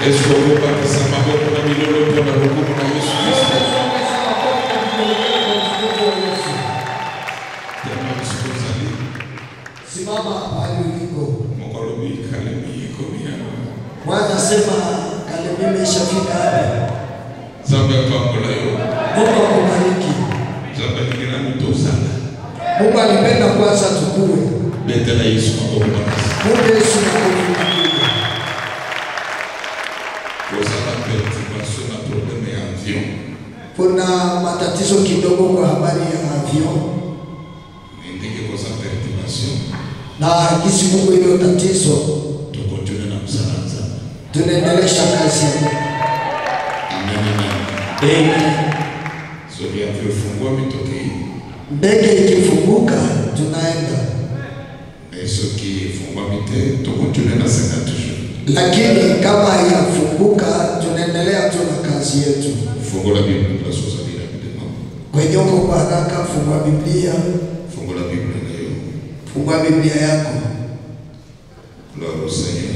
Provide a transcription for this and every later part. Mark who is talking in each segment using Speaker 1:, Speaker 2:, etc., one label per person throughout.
Speaker 1: Est-ce qu'on peut pas ça m'a beaucoup de millions pour la beaucoup de Jésus Christ?
Speaker 2: Simama pale uliko.
Speaker 1: Mokolobi kalemi komia.
Speaker 2: Bwana sema kalemi imeshafika hapa.
Speaker 1: Zambe pamola yo.
Speaker 2: Mungu akubariki.
Speaker 1: Zambe kila mtu sana.
Speaker 2: Mungu alipenda kwanza tukue.
Speaker 1: Betela Yesu kwa
Speaker 2: Mungu Yesu akubariki. Kuna matatizo kidogo kwa habari ya avion. Na kisi Mungu hilo tatizo. Tunaendelesha kazi. Amen. Ndege ikifunguka tunaenda. Lakini kama haifunguka tunaendelea tu na kazi yetu.
Speaker 1: Fungua Biblia kwa sasa bila kudema.
Speaker 2: Kwenye uko kwa haraka fungua Biblia.
Speaker 1: Fungua Biblia leo.
Speaker 2: Fungua Biblia yako.
Speaker 1: Gloire au Seigneur.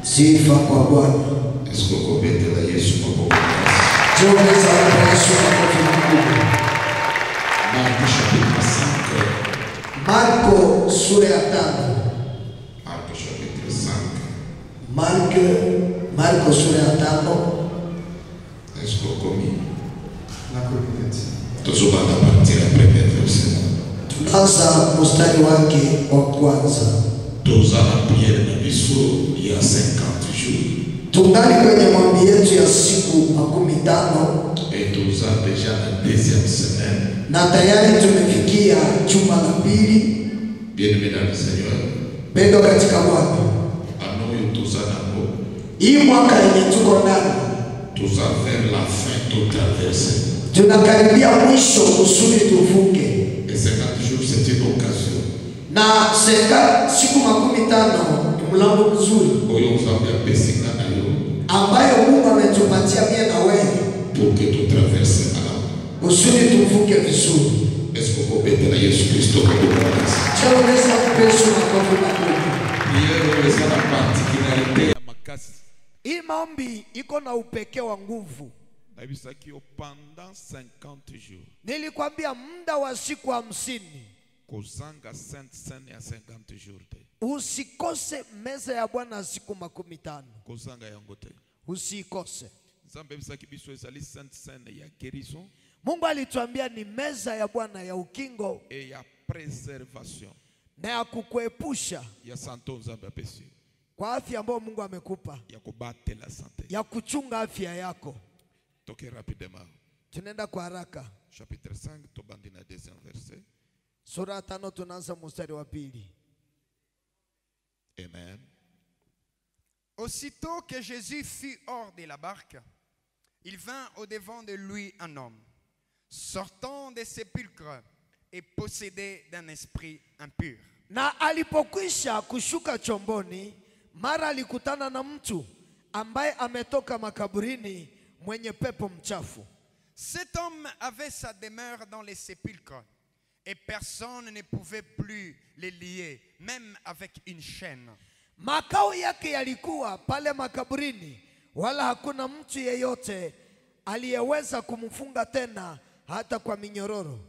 Speaker 2: Sifa kwa Bwana.
Speaker 1: Est-ce que vous mettez la Yesu kwa Bwana?
Speaker 2: Tuone sana Yesu kwa
Speaker 1: Marko chapitre 5.
Speaker 2: Marko sura ya 5.
Speaker 1: Marko chapitre 5.
Speaker 2: Marko sura ya 5.
Speaker 1: Est-ce que vous commis? Toujours à partir de la première verset.
Speaker 2: Tunaanza mstari wake wa kwanza.
Speaker 1: Tous à la prière de Biso il y a 50 jours.
Speaker 2: Tungali kwenye maombi yetu ya siku 15.
Speaker 1: Et tous à déjà la deuxième semaine.
Speaker 2: Na tayari tumefikia juma la pili.
Speaker 1: Bien-aimés dans le Seigneur.
Speaker 2: Pendo katika Bwana.
Speaker 1: Anoyo tous à namo.
Speaker 2: Hii mwaka yenye tuko ndani.
Speaker 1: Tous à vers la fin tout traversé.
Speaker 2: Tunakaribia mwisho kusudi tuvuke.
Speaker 1: Et 50 jours c'est une occasion.
Speaker 2: Na siku 15 ni mlango mzuri.
Speaker 1: Oyo mfambia pesika na yo.
Speaker 2: Ambayo Mungu ametupatia mie na wewe.
Speaker 1: Pour que tu traverses à la.
Speaker 2: Kusudi tuvuke vizuri.
Speaker 1: Est-ce que vous mettez la Yesu Kristo kwa Bwana?
Speaker 2: Chao pesa pesa na kwa Bwana.
Speaker 1: Hiyo ni sana particularité ya makasi.
Speaker 2: Hii maombi iko na upekee wa nguvu.
Speaker 1: Nabisaki pendant 50 jours.
Speaker 2: Nilikwambia muda wa siku 50.
Speaker 1: Kozanga Sainte Seine ya 50 jours.
Speaker 2: Usikose meza ya Bwana siku 15.
Speaker 1: Kozanga yango te.
Speaker 2: Usikose.
Speaker 1: Nzambe bisaki biso ezali Sainte Seine ya guérison.
Speaker 2: Mungu alituambia ni meza ya Bwana ya ukingo
Speaker 1: et ya préservation.
Speaker 2: Na ya kukuepusha
Speaker 1: ya santo Nzambe apesi.
Speaker 2: Kwa afya ambayo Mungu amekupa.
Speaker 1: Ya kubate la santé.
Speaker 2: Ya kuchunga afya yako.
Speaker 1: Toke rapidement.
Speaker 2: Tunaenda kwa haraka.
Speaker 1: Chapitre 5 tobandi na deuxième verset.
Speaker 2: Sura 5 tunaanza mstari wa 2.
Speaker 1: Amen.
Speaker 3: Aussitôt que Jésus fut hors de la barque, il vint au-devant de lui un homme, sortant des sépulcres et possédé d'un esprit impur.
Speaker 2: Na alipokwisha kushuka chomboni, mara alikutana na mtu ambaye ametoka makaburini mwenye pepo mchafu.
Speaker 3: Cet homme avait sa demeure dans les sépulcres et personne ne pouvait plus les lier, même avec une chaîne.
Speaker 2: Makao yake yalikuwa pale makaburini, wala hakuna mtu yeyote aliyeweza kumfunga tena hata kwa minyororo.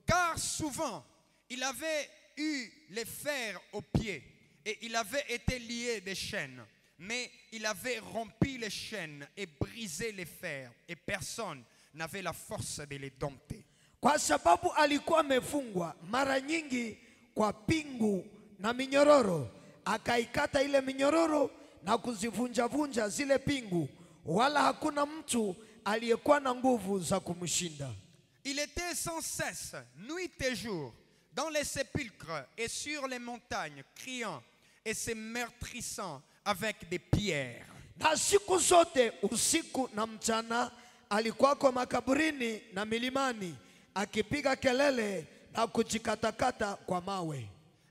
Speaker 3: Car souvent il avait eu les fers aux pieds et il avait été lié des chaînes, mais il avait rompu les chaînes et brisé les fers et personne n'avait la force de les dompter.
Speaker 2: Kwa sababu alikuwa amefungwa mara nyingi kwa pingu na minyororo, akaikata ile minyororo na kuzivunja zile pingu, wala hakuna mtu aliyekuwa na nguvu za kumshinda.
Speaker 3: Il était sans cesse, nuit et jour, dans les sépulcres et sur les montagnes, criant et se meurtrissant avec des pierres.
Speaker 2: Na siku zote usiku na mchana alikuwa kwa makaburini na milimani akipiga kelele na kujikatakata kwa mawe.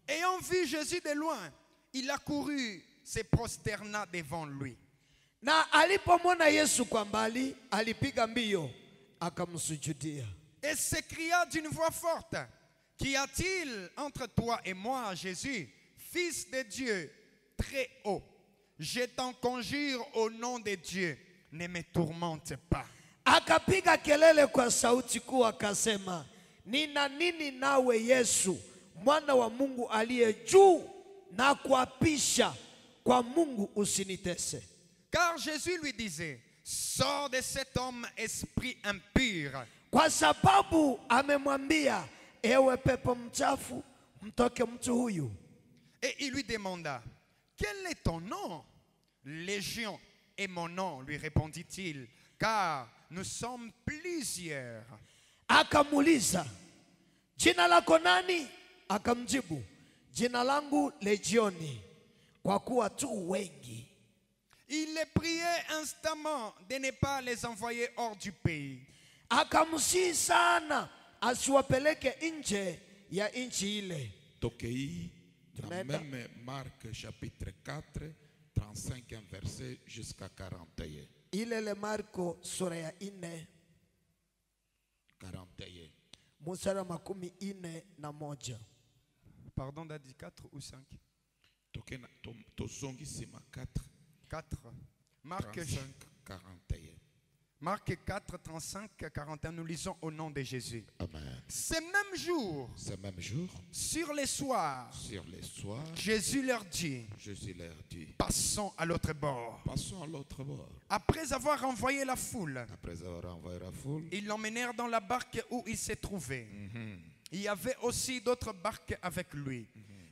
Speaker 3: Ayant vu Jésus de loin, il accourut, se prosterna devant lui.
Speaker 2: Na alipomwona Yesu kwa mbali, alipiga mbio akamsujudia.
Speaker 3: Et s'écria d'une voix forte: Qu'y a-t-il entre toi et moi, Jésus, fils de Dieu très haut? je t'en conjure au nom de Dieu, ne me tourmente pas.
Speaker 2: Akapiga kelele kwa sauti kuu akasema, nina nini nawe Yesu, mwana wa Mungu aliye juu, na kuapisha kwa Mungu usinitese.
Speaker 3: Car Jésus lui disait, sors de cet homme, esprit impur.
Speaker 2: Kwa sababu amemwambia, ewe pepo mchafu, mtoke mtu huyu.
Speaker 3: Et il lui demanda, quel est ton nom? Légion est mon nom, lui répondit-il, car nous sommes plusieurs.
Speaker 2: Akamuuliza, jina lako nani? Akamjibu, jina langu Legioni, kwa kuwa tu wengi.
Speaker 3: Il les priait instamment de ne pas les envoyer hors du pays.
Speaker 2: Akamsihi sana asiwapeleke nje ya nchi ile.
Speaker 1: Tokei, dans
Speaker 2: Tunaenda.
Speaker 1: même Marc chapitre 4, 35 verset jusqu'à 41.
Speaker 2: Ile Marko sura ya 4
Speaker 1: 41.
Speaker 2: mstari wa 41.
Speaker 3: Pardon, Dadi, 4 ou 5?
Speaker 1: Tokei na tozongi sima 4,
Speaker 3: 4. Marc
Speaker 1: 35, 41.
Speaker 3: Marc 4, 35, 41, nous lisons au nom de Jésus.
Speaker 1: Amen.
Speaker 3: Ce même jour,
Speaker 1: Ce même jour,
Speaker 3: sur les soirs,
Speaker 1: sur les soirs,
Speaker 3: Jésus leur dit,
Speaker 1: Jésus leur dit,
Speaker 3: passons à l'autre bord.
Speaker 1: passons à l'autre bord.
Speaker 3: Après avoir envoyé la foule,
Speaker 1: Après avoir envoyé la foule,
Speaker 3: ils l'emmenèrent dans la barque où il se trouvait. Il y avait aussi d'autres barques avec lui.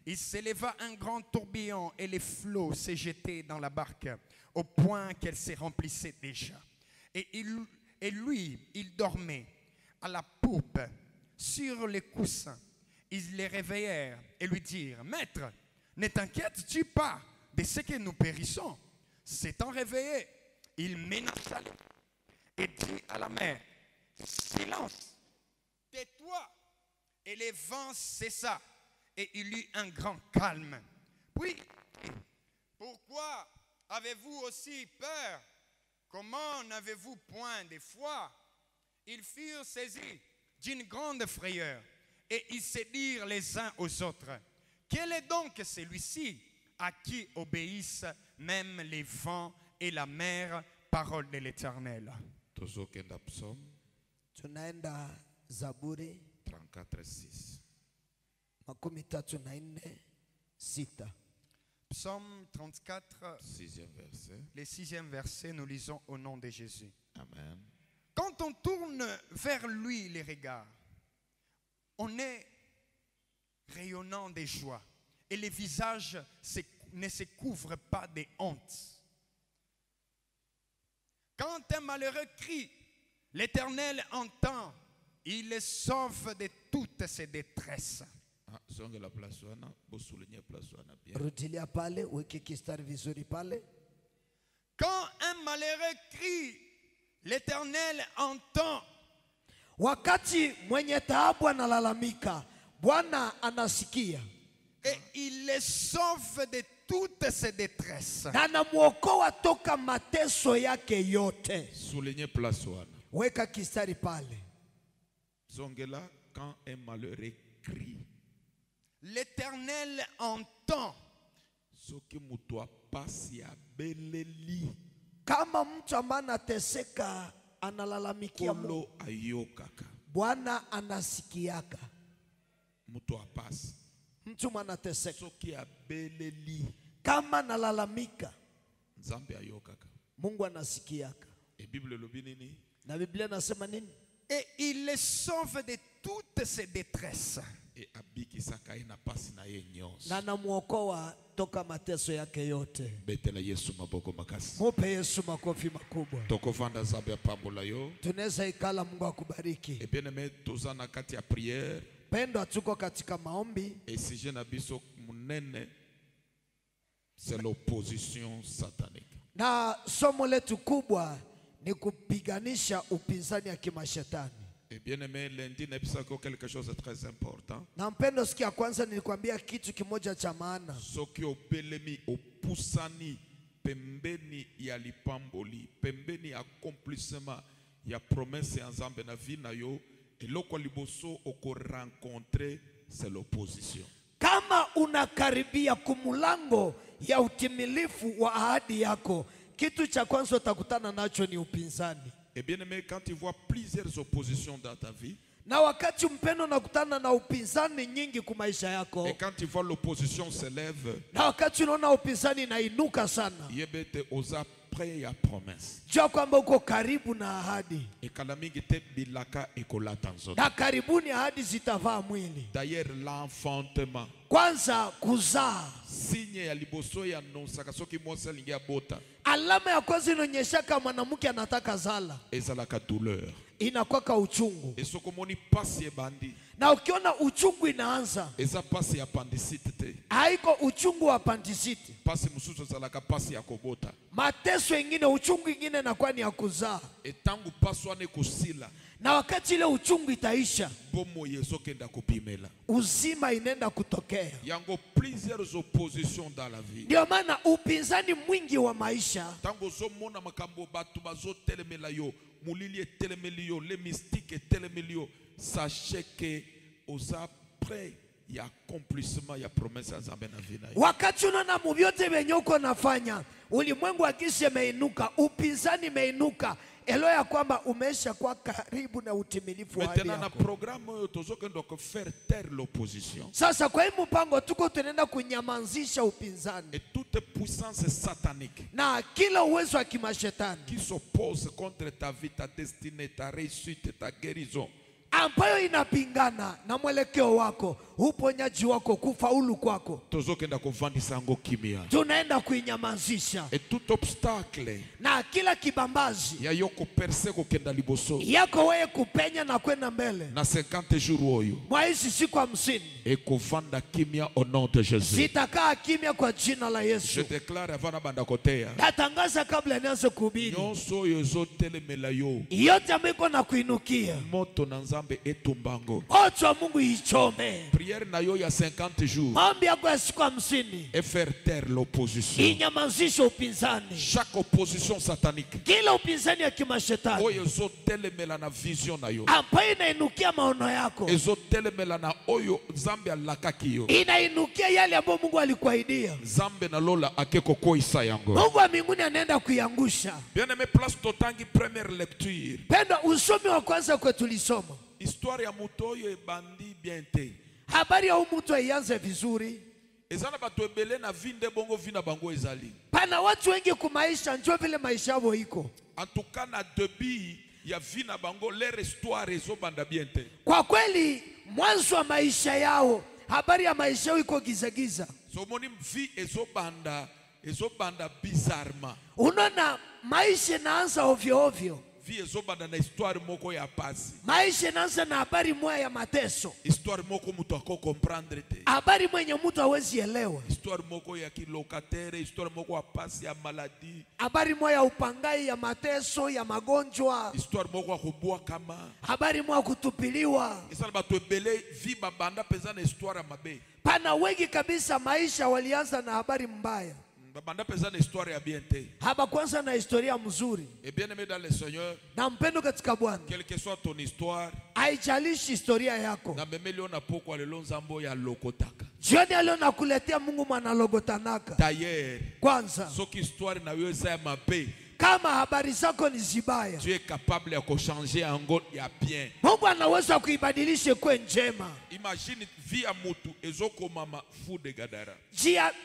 Speaker 3: Il s'éleva un grand tourbillon et les flots se jetaient dans la barque au point qu'elle se remplissait déjà. Et lui, il dormait à la poupe sur les coussins. Ils les réveillèrent et lui dirent, Maître, ne t'inquiètes-tu pas de ce que nous périssons? S'étant réveillé, il menaça et dit à la mer, silence, tais-toi. Et les vents cessa et il eut un grand calme. Puis, pourquoi avez-vous aussi peur? Comment n'avez-vous point de foi? Ils furent saisis d'une grande frayeur et ils se dirent les uns aux autres, quel est donc celui-ci à qui obéissent même les vents et la mer, parole de l'Éternel?
Speaker 1: tozokenda psaume
Speaker 2: Tunaenda Zaburi
Speaker 1: 34, 6.
Speaker 2: 34:6.
Speaker 3: Psaume 34,
Speaker 1: 6e verset.
Speaker 3: le 6e verset, nous lisons au nom de Jésus.
Speaker 1: Amen.
Speaker 3: Quand on tourne vers lui les regards, on est rayonnant de joie et les visages ne se couvrent pas de honte. Quand un malheureux crie, l'Éternel entend, il le sauve de toutes ses détresses.
Speaker 1: Zonge la place wana, bosulinye place wana bien.
Speaker 2: Rudilia pale, weke kistari vizuri pale.
Speaker 3: Quand un malheureux crie, l'Éternel entend.
Speaker 2: Wakati mwenye taabu analalamika, Bwana anasikia.
Speaker 3: Et il les sauve de toutes ses détresses.
Speaker 2: Na anamuokoa toka mateso yake yote.
Speaker 1: Souligner place wana.
Speaker 2: Weka kistari pale.
Speaker 1: Zongela, quand un malheureux crie,
Speaker 3: L'Éternel entend.
Speaker 1: soki mutu apasi abeleli,
Speaker 2: Kama mtu ambaye anateseka analalamikia Mungu,
Speaker 1: kolo ayokaka.
Speaker 2: Bwana anasikiaka.
Speaker 1: Mutu apasi,
Speaker 2: Mtu anateseka
Speaker 1: soki abeleli,
Speaker 2: kama analalamika,
Speaker 1: Nzambe ayokaka.
Speaker 2: Mungu anasikiaka.
Speaker 1: Et Bible lobi nini?
Speaker 2: Na Biblia nasema nini?
Speaker 3: Et il les sauve de toutes ses détresses.
Speaker 1: Et abikisaka ye na pasi na ye nyonso.
Speaker 2: Na anamuokoa toka mateso yake yote.
Speaker 1: Betela Yesu maboko makasi.
Speaker 2: Mupe Yesu makofi makubwa.
Speaker 1: Tokofanda Nzambe apambola yo.
Speaker 2: Tunaweza ikala, Mungu akubariki.
Speaker 1: Et bien aimé, toza na kati ya prière.
Speaker 2: Pendwa, tuko katika maombi.
Speaker 1: Et sujet na biso munene, c'est l'opposition satanique.
Speaker 2: Na somo letu kubwa ni kupiganisha upinzani ya kimashetani.
Speaker 1: Et bien aimé, lundi nebisako quelque chose de très important.
Speaker 2: Na mpendo, siku ya kwanza nilikwambia kitu kimoja cha maana.
Speaker 1: Soki obelemi opusani pembeni ya lipamboli, pembeni ya accomplissement ya promesse ya Nzambe na vie na yo, eloko liboso oko rencontrer c'est l'opposition.
Speaker 2: Kama kama unakaribia kumulango ya utimilifu wa ahadi yako, kitu cha kwanza utakutana nacho ni upinzani.
Speaker 1: Et bien aimé, quand tu vois plusieurs oppositions dans ta vie,
Speaker 2: Na wakati mpendo unakutana na upinzani nyingi kwa maisha yako,
Speaker 1: et quand tu vois l'opposition s'élève,
Speaker 2: na wakati unaona upinzani inainuka sana,
Speaker 1: yebete oza prêt ya promesse.
Speaker 2: jua kwamba uko karibu na ahadi,
Speaker 1: Et kalamingi te bilaka ekola tanzo.
Speaker 2: na karibuni ahadi zitavaa mwili.
Speaker 1: D'ailleurs l'enfantement,
Speaker 2: Kwanza kuzaa,
Speaker 1: signe ya liboso ya nonsaka soki mwasi alingi abota,
Speaker 2: alama ya kwanza inaonyeshaka mwanamke anataka zala,
Speaker 1: ezalaka douleur.
Speaker 2: inakuwa uchungu.
Speaker 1: Et sokomoni pasi ebandi,
Speaker 2: Na ukiona uchungu inaanza,
Speaker 1: eza pasi ya appendicite te.
Speaker 2: haiko uchungu wa pandisiti,
Speaker 1: Pasi mususu ezalaka pasi ya kobota.
Speaker 2: mateso ingine, uchungu ingine inakuwa ni ya kuzaa.
Speaker 1: Et tangu pasi wana ekosila,
Speaker 2: Na wakati ile uchungu itaisha,
Speaker 1: bomoi ezokenda kopimela.
Speaker 2: uzima inaenda kutokea.
Speaker 1: Yango plusieurs oppositions dans la vie.
Speaker 2: Ndio maana upinzani mwingi wa maisha,
Speaker 1: Tango ozomona makambo bato bazotelemela yo, mulili etelemeli yo, les mystiques etelemeli yo, sachez que oza prêt ya accomplissement ya promesse ya Nzambe na vie na yo.
Speaker 2: wakati unaona muvyote venye uko nafanya, ulimwengu akisi imeinuka, upinzani imeinuka, elo ya kwamba umesha kwa karibu na utimilifu wa ahadi
Speaker 1: Maintenant na
Speaker 2: yako.
Speaker 1: programme oyo tozokenda ko faire taire l'opposition.
Speaker 2: Sasa kwa hii mpango tuko tunaenda kunyamazisha upinzani
Speaker 1: Et toute puissance satanique
Speaker 2: na kila uwezo wa kimashetani
Speaker 1: qui s'oppose contre ta vie, ta destinée, ta réussite, ta guérison,
Speaker 2: ambayo inapingana na mwelekeo wako, uponyaji wako, kufaulu kwako,
Speaker 1: tozokenda kovandisa yango kimia.
Speaker 2: tunaenda kuinyamazisha.
Speaker 1: Et tout obstacle
Speaker 2: Na kila kibambazi
Speaker 1: ya yo koperse kokenda liboso
Speaker 2: yako wewe kupenya na kwenda mbele
Speaker 1: na 50 jours oyo
Speaker 2: mwa hizi siku 50,
Speaker 1: ekovanda kimia au nom de Jésus.
Speaker 2: zitakaa kimya kwa jina la
Speaker 1: Je
Speaker 2: Yesu.
Speaker 1: déclare avant na banda kotea,
Speaker 2: Natangaza kabla nianze kuhubiri,
Speaker 1: nyonso oyo ezotelemela yo,
Speaker 2: yote ambayo iko na kuinukia,
Speaker 1: moto na Nzambe etumbango.
Speaker 2: moto wa Mungu ichome.
Speaker 1: Prière na yo ya 50 jours
Speaker 2: Maombi yako ya siku 50
Speaker 1: et faire taire l'opposition.
Speaker 2: inyamazishe upinzani,
Speaker 1: Chaque opposition satanique
Speaker 2: kila upinzani ya kimashetani
Speaker 1: oyo ezotelemela na vision na yo,
Speaker 2: ambayo inainukia maono yako,
Speaker 1: ezotelemela na oyo Nzambe alakaki yo,
Speaker 2: inainukia yale ambayo Mungu alikuahidia,
Speaker 1: Nzambe na lola akeko koisa yango.
Speaker 2: Mungu wa mbinguni anaenda kuiangusha.
Speaker 1: Bien-aimé, place totangi première lecture.
Speaker 2: Pendwa, usomi wa kwanza kwetu tulisoma
Speaker 1: Histoire ya mutu oyo ebandi bien te.
Speaker 2: habari ya mtu aianze vizuri.
Speaker 1: Eza na bato ebele na vie nde bongo vie na bango ezali.
Speaker 2: Pana watu wengi kumaisha, njoo vile maisha yao iko.
Speaker 1: En tout cas na début ya vie na bango leur histoire ezobanda bien te.
Speaker 2: Kwa kweli mwanzo wa maisha yao, habari ya maisha yao iko gizagiza.
Speaker 1: So moni vie ezobanda bizarrement.
Speaker 2: Unaona maisha inaanza ovyo ovyo.
Speaker 1: Vie ezobanda na histoire moko ya pasi.
Speaker 2: Maisha inaanza na habari moja ya mateso.
Speaker 1: Histoire moko mutu ako comprendre te.
Speaker 2: Habari mwenye mtu hawezi elewa.
Speaker 1: Histoire moko ya kilokataire, histoire moko ya pasi ya maladie.
Speaker 2: Habari moja ya upangai, ya mateso, ya magonjwa.
Speaker 1: Histoire moko ya kubwa kama.
Speaker 2: Habari moja ya kutupiliwa.
Speaker 1: Eza na bato ebele vie babanda peza na histoire ya mabe.
Speaker 2: Pana wengi kabisa maisha walianza na habari mbaya.
Speaker 1: Babanda peza na histoire ya bien te.
Speaker 2: Haba kwanza na historia mzuri.
Speaker 1: Et bien aimé dans le Seigneur,
Speaker 2: Na mpendo katika Bwana,
Speaker 1: quelle que soit ton histoire,
Speaker 2: haijalishi historia yako.
Speaker 1: na memeli ona poko alelo Nzambo ya lokotaka.
Speaker 2: Jioni leo nakuletea Mungu mwanalogotanaka.
Speaker 1: D'ailleurs,
Speaker 2: Kwanza,
Speaker 1: soki histoire na yo eza ya mabe,
Speaker 2: kama habari zako ni zibaya,
Speaker 1: tu es capable ya changer yango ya bien.
Speaker 2: Mungu anaweza kuibadilisha kuwe njema.
Speaker 1: Imagine vie ya mutu ezokomama fu de Gadara.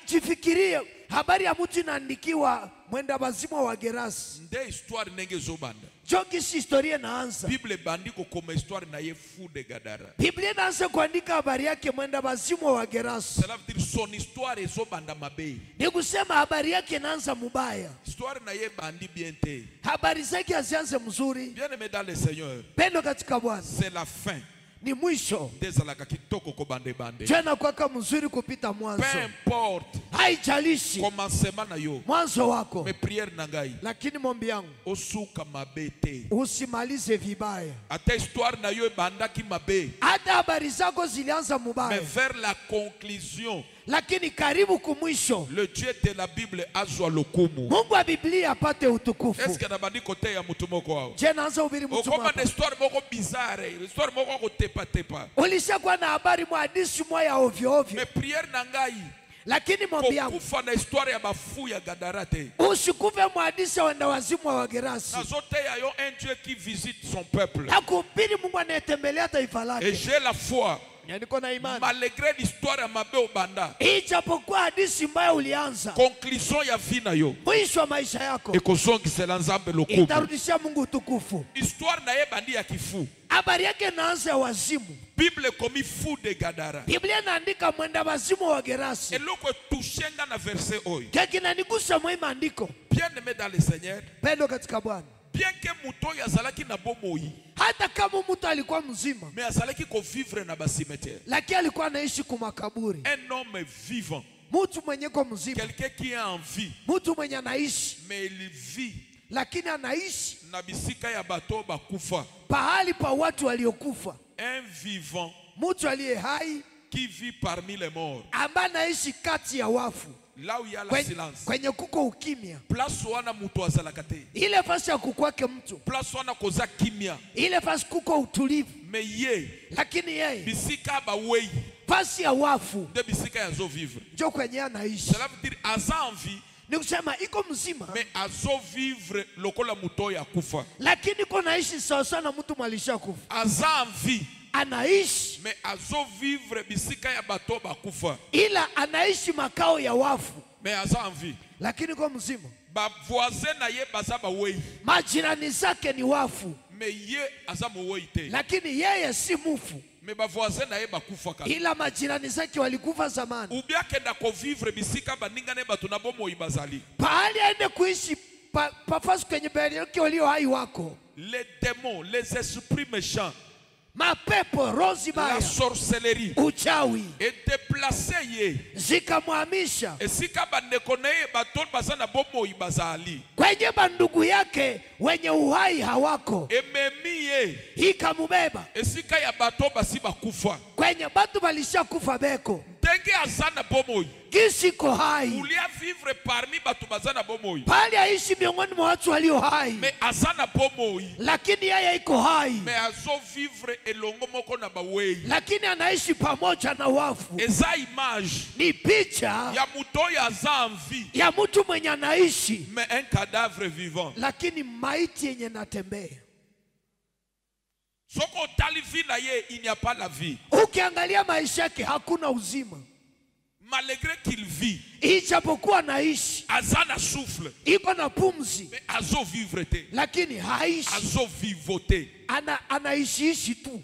Speaker 2: Jifikirie habari ya mtu inaandikiwa mwenda wazimu wa Gerasi.
Speaker 1: Nde histoire nenge ezobanda.
Speaker 2: Jongisi historia inaanza.
Speaker 1: Bible bandi kokoma histoire na ye fu de Gadara.
Speaker 2: Biblia inaanza kuandika habari yake mwenda wazimu wa Gerasi.
Speaker 1: Cela veut dire son histoire ezobanda mabe.
Speaker 2: Ni kusema habari yake inaanza mubaya.
Speaker 1: Histoire na ye bandi bien te.
Speaker 2: Habari zake hazianze mzuri.
Speaker 1: Bien aimé dans le Seigneur,
Speaker 2: Pendo katika Bwana,
Speaker 1: c'est la fin.
Speaker 2: ni mwisho.
Speaker 1: Dezalaka kitoko ko bande bande.
Speaker 2: Jana kwaka mzuri kupita
Speaker 1: Peu
Speaker 2: mwanzo.
Speaker 1: importe
Speaker 2: Haijalishi
Speaker 1: commencement na yo,
Speaker 2: mwanzo wako,
Speaker 1: mes prières na ngai
Speaker 2: lakini mombi yangu
Speaker 1: osuka mabe te.
Speaker 2: usimalize vibaya.
Speaker 1: Ata histoire na yo ebandaki mabe,
Speaker 2: Hata habari zako zilianza
Speaker 1: mais
Speaker 2: mubaya,
Speaker 1: vers la conclusion
Speaker 2: lakini karibu kumwisho
Speaker 1: le Dieu de la Bible azwa lokumu.
Speaker 2: Mungu wa Biblia apate
Speaker 1: Est-ce
Speaker 2: utukufu.
Speaker 1: que nabandi kote ya mutu moko wao?
Speaker 2: Je, naanza ubiri mtu
Speaker 1: Okoma
Speaker 2: hapa?
Speaker 1: na histoire moko bizarre, histoire moko ko tepa tepa.
Speaker 2: Ulishakuwa na habari mwa hadithi moja ovyo ovyo,
Speaker 1: Mais prière na ngai
Speaker 2: lakini mwambie yangu
Speaker 1: kokufa na histoire ya bafu ya Gadarate.
Speaker 2: usikufe mwa hadithi ya wenda wazimu wa Wagerasi.
Speaker 1: Nazote ya yo un Dieu qui visite son peuple.
Speaker 2: Na kuhubiri Mungu anayetembelea taifa
Speaker 1: Et
Speaker 2: lake.
Speaker 1: j'ai la foi.
Speaker 2: Niko na imani.
Speaker 1: Malgré l'histoire ya mabe obanda.
Speaker 2: Ijapokuwa hadithi mbaya ulianza,
Speaker 1: Conclusion ya vie na yo.
Speaker 2: mwisho wa maisha yako
Speaker 1: Ekozongisela Nzambe lokumu.
Speaker 2: itarudishia Mungu utukufu.
Speaker 1: Histoire na ye bandi ya kifu.
Speaker 2: Habari yake inaanza ya wazimu.
Speaker 1: Bible komi fou de Gadara.
Speaker 2: Biblia inaandika mwenda wazimu wa Gerasi.
Speaker 1: Eloko tushenga na verset oyo.
Speaker 2: Kinanigusa mwa maandiko.
Speaker 1: Bien aimé dans le Seigneur.
Speaker 2: Pendo katika Bwana.
Speaker 1: Bien que muto yazalaki na bomoi.
Speaker 2: Hata kama mtu alikuwa mzima,
Speaker 1: Mais azalaki ko vivre na ba cimetière.
Speaker 2: lakini alikuwa anaishi kumakaburi.
Speaker 1: Un homme vivant.
Speaker 2: Mtu mwenye kwa mzima,
Speaker 1: Quelqu'un qui est en vie.
Speaker 2: mtu mwenye anaishi,
Speaker 1: Mais il vit
Speaker 2: lakini anaishi
Speaker 1: na bisika ya bato bakufa.
Speaker 2: pahali pa watu waliokufa.
Speaker 1: Un vivant
Speaker 2: Mtu aliye hai
Speaker 1: qui vit parmi les morts.
Speaker 2: ambaye anaishi kati ya wafu,
Speaker 1: Là où il y a la
Speaker 2: kwenye,
Speaker 1: silence.
Speaker 2: kwenye kuko ukimya.
Speaker 1: Place wana mutu azalaka te.
Speaker 2: Ile fasi ya kukwake mtu,
Speaker 1: Place wana koza kimia.
Speaker 2: ile fasi kuko utulivu,
Speaker 1: Mais ye
Speaker 2: lakini yeye
Speaker 1: bisika ba wei
Speaker 2: fasi ya wafu
Speaker 1: de bisika ya zo vivre.
Speaker 2: njo kwenye anaishi.
Speaker 1: Cela veut dire aza en vie.
Speaker 2: Ni kusema iko mzima,
Speaker 1: Mais azo vivre lokola muto ya kufa.
Speaker 2: lakini iko naishi sawa sawa na mtu mwalisha kufa.
Speaker 1: Aza en vie.
Speaker 2: Anaishi
Speaker 1: Mais azo vivre bisika ya bato bakufa.
Speaker 2: ila anaishi makao ya wafu,
Speaker 1: Mais aza en vie.
Speaker 2: lakini iko mzima.
Speaker 1: Ba voisin na ye baza ba wei.
Speaker 2: Majirani zake ni wafu,
Speaker 1: Mais ye aza mo wei te.
Speaker 2: lakini yeye si mufu,
Speaker 1: Mais ba voisin na ye bakufa ka.
Speaker 2: ila majirani zake walikufa zamani.
Speaker 1: Ou bien kenda ko vivre bisika baninga ne bato na bomo ibazali.
Speaker 2: Pahali aende kuishi pafasi kwenye bari yake walio hai wako,
Speaker 1: Les démons, les esprits méchants,
Speaker 2: mapepo, roho
Speaker 1: la
Speaker 2: zibaya,
Speaker 1: sorcellerie
Speaker 2: uchawi
Speaker 1: et déplacé ye.
Speaker 2: zikamhamisha
Speaker 1: Et si ka bandeko na ye bato baza na bomo ibazali.
Speaker 2: kwenye bandugu yake wenye uhai hawako,
Speaker 1: Ememi ye.
Speaker 2: ikamubeba
Speaker 1: Esika ya bato basi bakufa.
Speaker 2: kwenye batu balishakufa beko,
Speaker 1: Ndenge aza na bomoi.
Speaker 2: kisiko hai
Speaker 1: Ulia vivre parmi bato baza na bomoi.
Speaker 2: pale aishi miongoni mwa watu walio hai,
Speaker 1: Mais aza na bomoi.
Speaker 2: lakini yeye iko hai,
Speaker 1: Mais azo vivre elongo moko na bawei.
Speaker 2: lakini anaishi pamoja na wafu.
Speaker 1: Eza image
Speaker 2: Ni picha
Speaker 1: ya muto ya aza en vie.
Speaker 2: ya mtu mwenye anaishi,
Speaker 1: Mais un cadavre vivant.
Speaker 2: lakini maiti yenye natembea.
Speaker 1: Soko tali vie na ye, il n'y a pas la vie.
Speaker 2: Ukiangalia maisha yake hakuna uzima,
Speaker 1: Malgré qu'il vit,
Speaker 2: ijapokuwa anaishi,
Speaker 1: aza na souffle.
Speaker 2: iko na pumzi,
Speaker 1: Mais azo vivre te.
Speaker 2: lakini haishi,
Speaker 1: Azo vivote.
Speaker 2: anaishiishi tu.